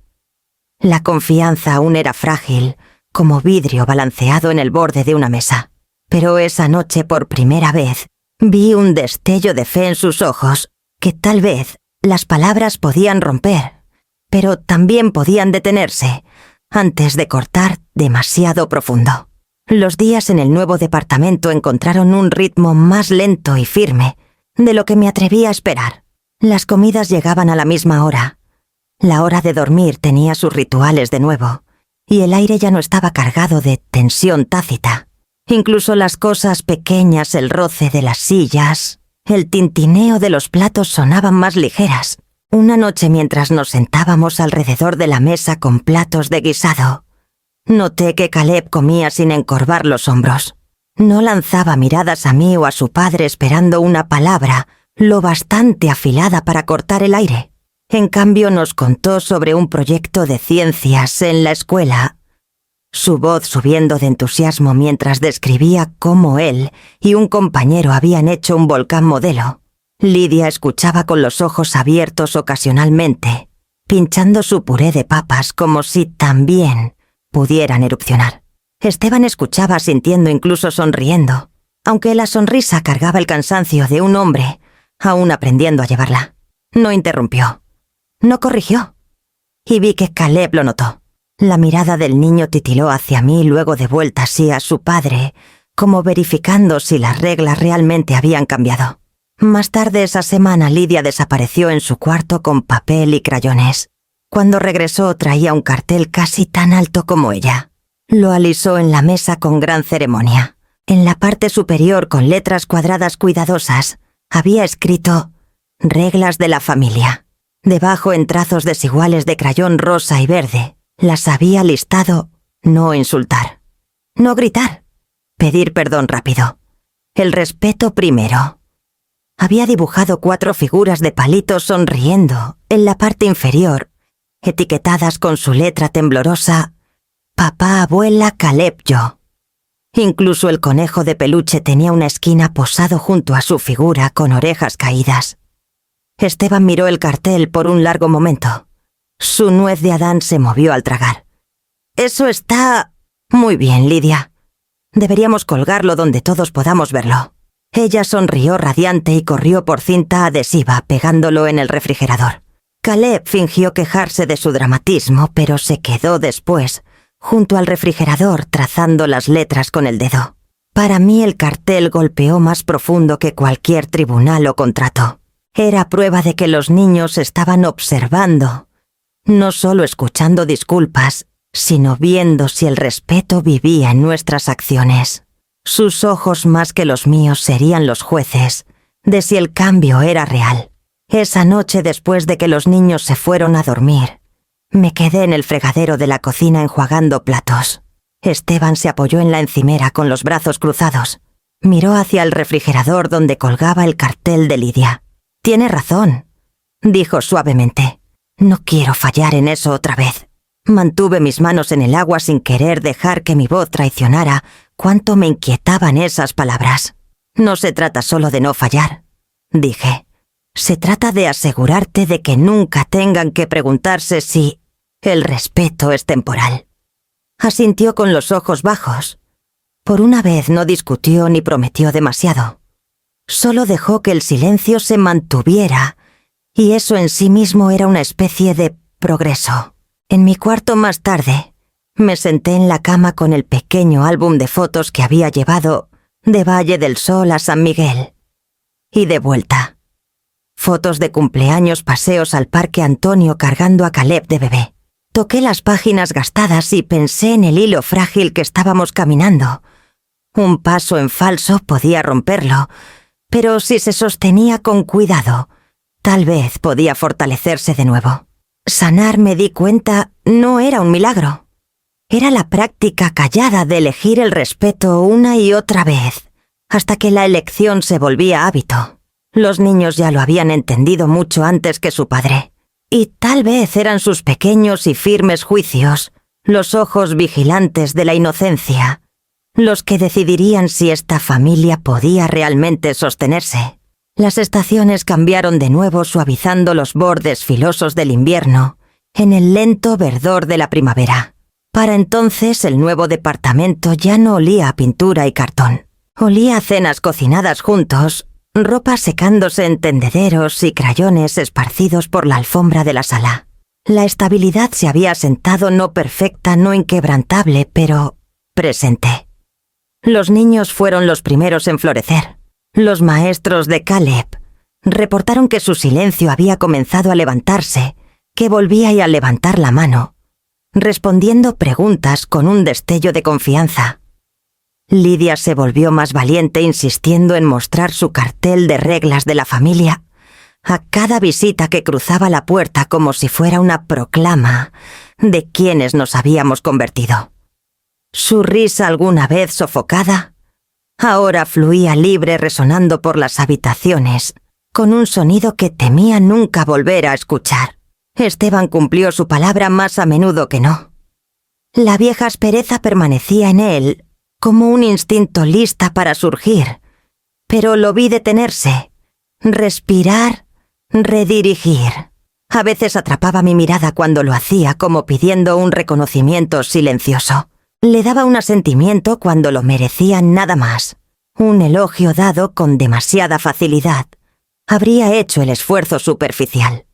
La confianza aún era frágil, como vidrio balanceado en el borde de una mesa. Pero esa noche, por primera vez, vi un destello de fe en sus ojos, que tal vez las palabras podían romper, pero también podían detenerse, antes de cortar demasiado profundo. Los días en el nuevo departamento encontraron un ritmo más lento y firme de lo que me atreví a esperar. Las comidas llegaban a la misma hora. La hora de dormir tenía sus rituales de nuevo, y el aire ya no estaba cargado de tensión tácita. Incluso las cosas pequeñas, el roce de las sillas, el tintineo de los platos sonaban más ligeras. Una noche, mientras nos sentábamos alrededor de la mesa con platos de guisado, noté que Caleb comía sin encorvar los hombros. No lanzaba miradas a mí o a su padre esperando una palabra lo bastante afilada para cortar el aire. En cambio, nos contó sobre un proyecto de ciencias en la escuela, su voz subiendo de entusiasmo mientras describía cómo él y un compañero habían hecho un volcán modelo. Lidia escuchaba con los ojos abiertos ocasionalmente, pinchando su puré de papas como si también pudieran erupcionar. Esteban escuchaba sintiendo, incluso sonriendo, aunque la sonrisa cargaba el cansancio de un hombre aún aprendiendo a llevarla. No interrumpió. No corrigió. Y vi que Caleb lo notó. La mirada del niño titiló hacia mí, luego de vuelta así a su padre, como verificando si las reglas realmente habían cambiado. Más tarde esa semana, Lidia desapareció en su cuarto con papel y crayones. Cuando regresó, traía un cartel casi tan alto como ella. Lo alisó en la mesa con gran ceremonia. En la parte superior, con letras cuadradas cuidadosas, había escrito «Reglas de la familia». Debajo, en trazos desiguales de crayón rosa y verde, Las había listado: no insultar, no gritar, pedir perdón rápido, el respeto primero. Había dibujado 4 figuras de palitos sonriendo en la parte inferior, etiquetadas con su letra temblorosa: papá, abuela, Caleb, yo. Incluso el conejo de peluche tenía una esquina posado junto a su figura con orejas caídas. Esteban miró el cartel por un largo momento. Su nuez de Adán se movió al tragar. Eso está muy bien, Lidia. Deberíamos colgarlo donde todos podamos verlo. Ella sonrió radiante y corrió por cinta adhesiva, pegándolo en el refrigerador. Caleb fingió quejarse de su dramatismo, pero se quedó después junto al refrigerador trazando las letras con el dedo. Para mí el cartel golpeó más profundo que cualquier tribunal o contrato. Era prueba de que los niños estaban observando, no solo escuchando disculpas, sino viendo si el respeto vivía en nuestras acciones. Sus ojos más que los míos serían los jueces de si el cambio era real. Esa noche, después de que los niños se fueron a dormir, me quedé en el fregadero de la cocina enjuagando platos. Esteban se apoyó en la encimera con los brazos cruzados. Miró hacia el refrigerador donde colgaba el cartel de Lidia. «Tiene razón», dijo suavemente. «No quiero fallar en eso otra vez». Mantuve mis manos en el agua sin querer dejar que mi voz traicionara cuánto me inquietaban esas palabras. «No se trata solo de no fallar», dije. «Se trata de asegurarte de que nunca tengan que preguntarse si el respeto es temporal». Asintió con los ojos bajos. Por una vez no discutió ni prometió demasiado. Solo dejó que el silencio se mantuviera, y eso en sí mismo era una especie de progreso. En mi cuarto más tarde, me senté en la cama con el pequeño álbum de fotos que había llevado de Valle del Sol a San Miguel. Y de vuelta. Fotos de cumpleaños, paseos al Parque Antonio cargando a Caleb de bebé. Toqué las páginas gastadas y pensé en el hilo frágil que estábamos caminando. Un paso en falso podía romperlo, pero si se sostenía con cuidado, tal vez podía fortalecerse de nuevo. Sanar, me di cuenta, no era un milagro. Era la práctica callada de elegir el respeto una y otra vez, hasta que la elección se volvía hábito. Los niños ya lo habían entendido mucho antes que su padre. Y tal vez eran sus pequeños y firmes juicios, los ojos vigilantes de la inocencia, los que decidirían si esta familia podía realmente sostenerse. Las estaciones cambiaron de nuevo, suavizando los bordes filosos del invierno en el lento verdor de la primavera. Para entonces el nuevo departamento ya no olía a pintura y cartón. Olía a cenas cocinadas juntos, ropa secándose en tendederos y crayones esparcidos por la alfombra de la sala. La estabilidad se había asentado, no perfecta, no inquebrantable, pero presente. Los niños fueron los primeros en florecer. Los maestros de Caleb reportaron que su silencio había comenzado a levantarse, que volvía a levantar la mano, respondiendo preguntas con un destello de confianza. Lidia se volvió más valiente, insistiendo en mostrar su cartel de reglas de la familia a cada visita que cruzaba la puerta, como si fuera una proclama de quiénes nos habíamos convertido. Su risa, alguna vez sofocada, ahora fluía libre, resonando por las habitaciones, con un sonido que temía nunca volver a escuchar. Esteban cumplió su palabra más a menudo que no. La vieja aspereza permanecía en él, como un instinto lista para surgir, pero lo vi detenerse, respirar, redirigir. A veces atrapaba mi mirada cuando lo hacía, como pidiendo un reconocimiento silencioso. Le daba un asentimiento cuando lo merecía, nada más. Un elogio dado con demasiada facilidad habría hecho el esfuerzo superficial.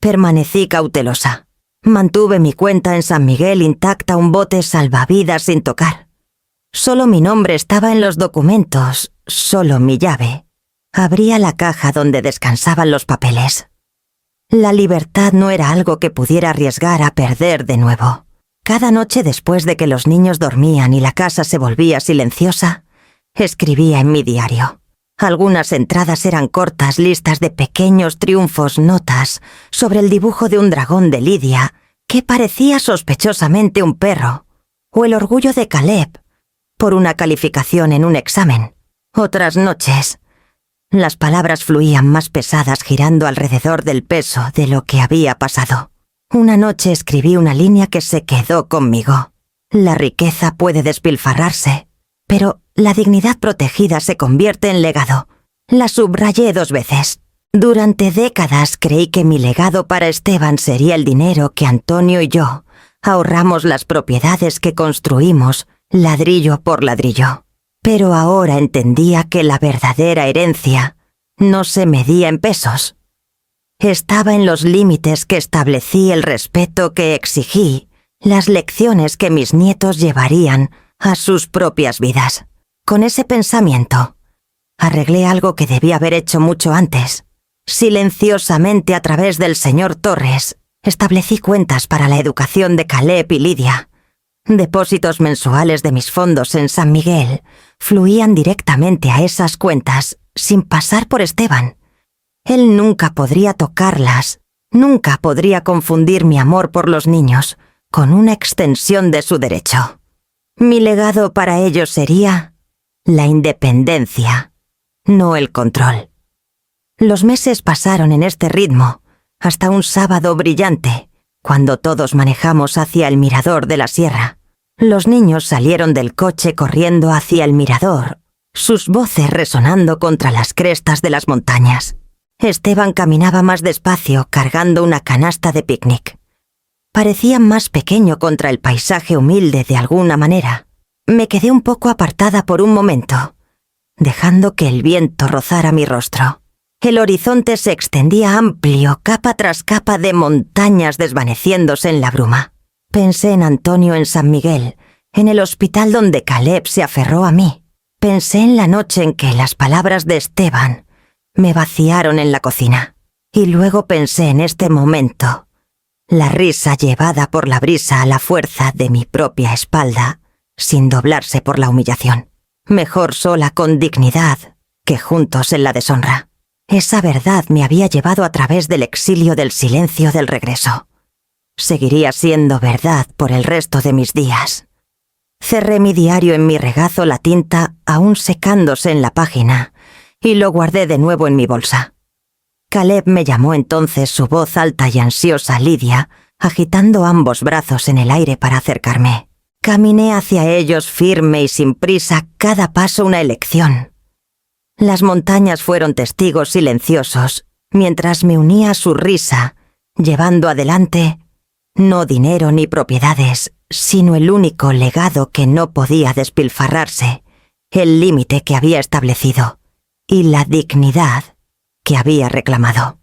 Permanecí cautelosa. Mantuve mi cuenta en San Miguel intacta, un bote salvavidas sin tocar. Solo mi nombre estaba en los documentos, solo mi llave. Abría la caja donde descansaban los papeles. La libertad no era algo que pudiera arriesgar a perder de nuevo. Cada noche, después de que los niños dormían y la casa se volvía silenciosa, escribía en mi diario. Algunas entradas eran cortas, listas de pequeños triunfos, notas sobre el dibujo de un dragón de Lidia que parecía sospechosamente un perro, o el orgullo de Caleb, por una calificación en un examen. Otras noches, las palabras fluían más pesadas girando alrededor del peso de lo que había pasado. Una noche escribí una línea que se quedó conmigo. La riqueza puede despilfarrarse, pero la dignidad protegida se convierte en legado. La subrayé 2 veces. Durante décadas creí que mi legado para Esteban sería el dinero que Antonio y yo ahorramos las propiedades que construimos ladrillo por ladrillo. Pero ahora entendía que la verdadera herencia no se medía en pesos. Estaba en los límites que establecí, el respeto que exigí, las lecciones que mis nietos llevarían a sus propias vidas. Con ese pensamiento, arreglé algo que debía haber hecho mucho antes. Silenciosamente a través del señor Torres, establecí cuentas para la educación de Caleb y Lidia. Depósitos mensuales de mis fondos en San Miguel fluían directamente a esas cuentas sin pasar por Esteban. Él nunca podría tocarlas, nunca podría confundir mi amor por los niños con una extensión de su derecho. Mi legado para ellos sería la independencia, no el control. Los meses pasaron en este ritmo, hasta un sábado brillante, cuando todos manejamos hacia el mirador de la sierra. Los niños salieron del coche corriendo hacia el mirador, sus voces resonando contra las crestas de las montañas. Esteban caminaba más despacio, cargando una canasta de picnic. Parecía más pequeño contra el paisaje humilde de alguna manera. Me quedé un poco apartada por un momento, dejando que el viento rozara mi rostro. El horizonte se extendía amplio, capa tras capa de montañas desvaneciéndose en la bruma. Pensé en Antonio en San Miguel, en el hospital donde Caleb se aferró a mí. Pensé en la noche en que las palabras de Esteban me vaciaron en la cocina. Y luego pensé en este momento, la risa llevada por la brisa a la fuerza de mi propia espalda, sin doblarse por la humillación. Mejor sola con dignidad que juntos en la deshonra. Esa verdad me había llevado a través del exilio del silencio del regreso. Seguiría siendo verdad por el resto de mis días. Cerré mi diario en mi regazo, la tinta aún secándose en la página, y lo guardé de nuevo en mi bolsa. Caleb me llamó entonces, su voz alta y ansiosa, Lidia, agitando ambos brazos en el aire para acercarme. Caminé hacia ellos firme y sin prisa, cada paso una elección. Las montañas fueron testigos silenciosos, mientras me unía a su risa, llevando adelante no dinero ni propiedades, sino el único legado que no podía despilfarrarse, el límite que había establecido y la dignidad que había reclamado.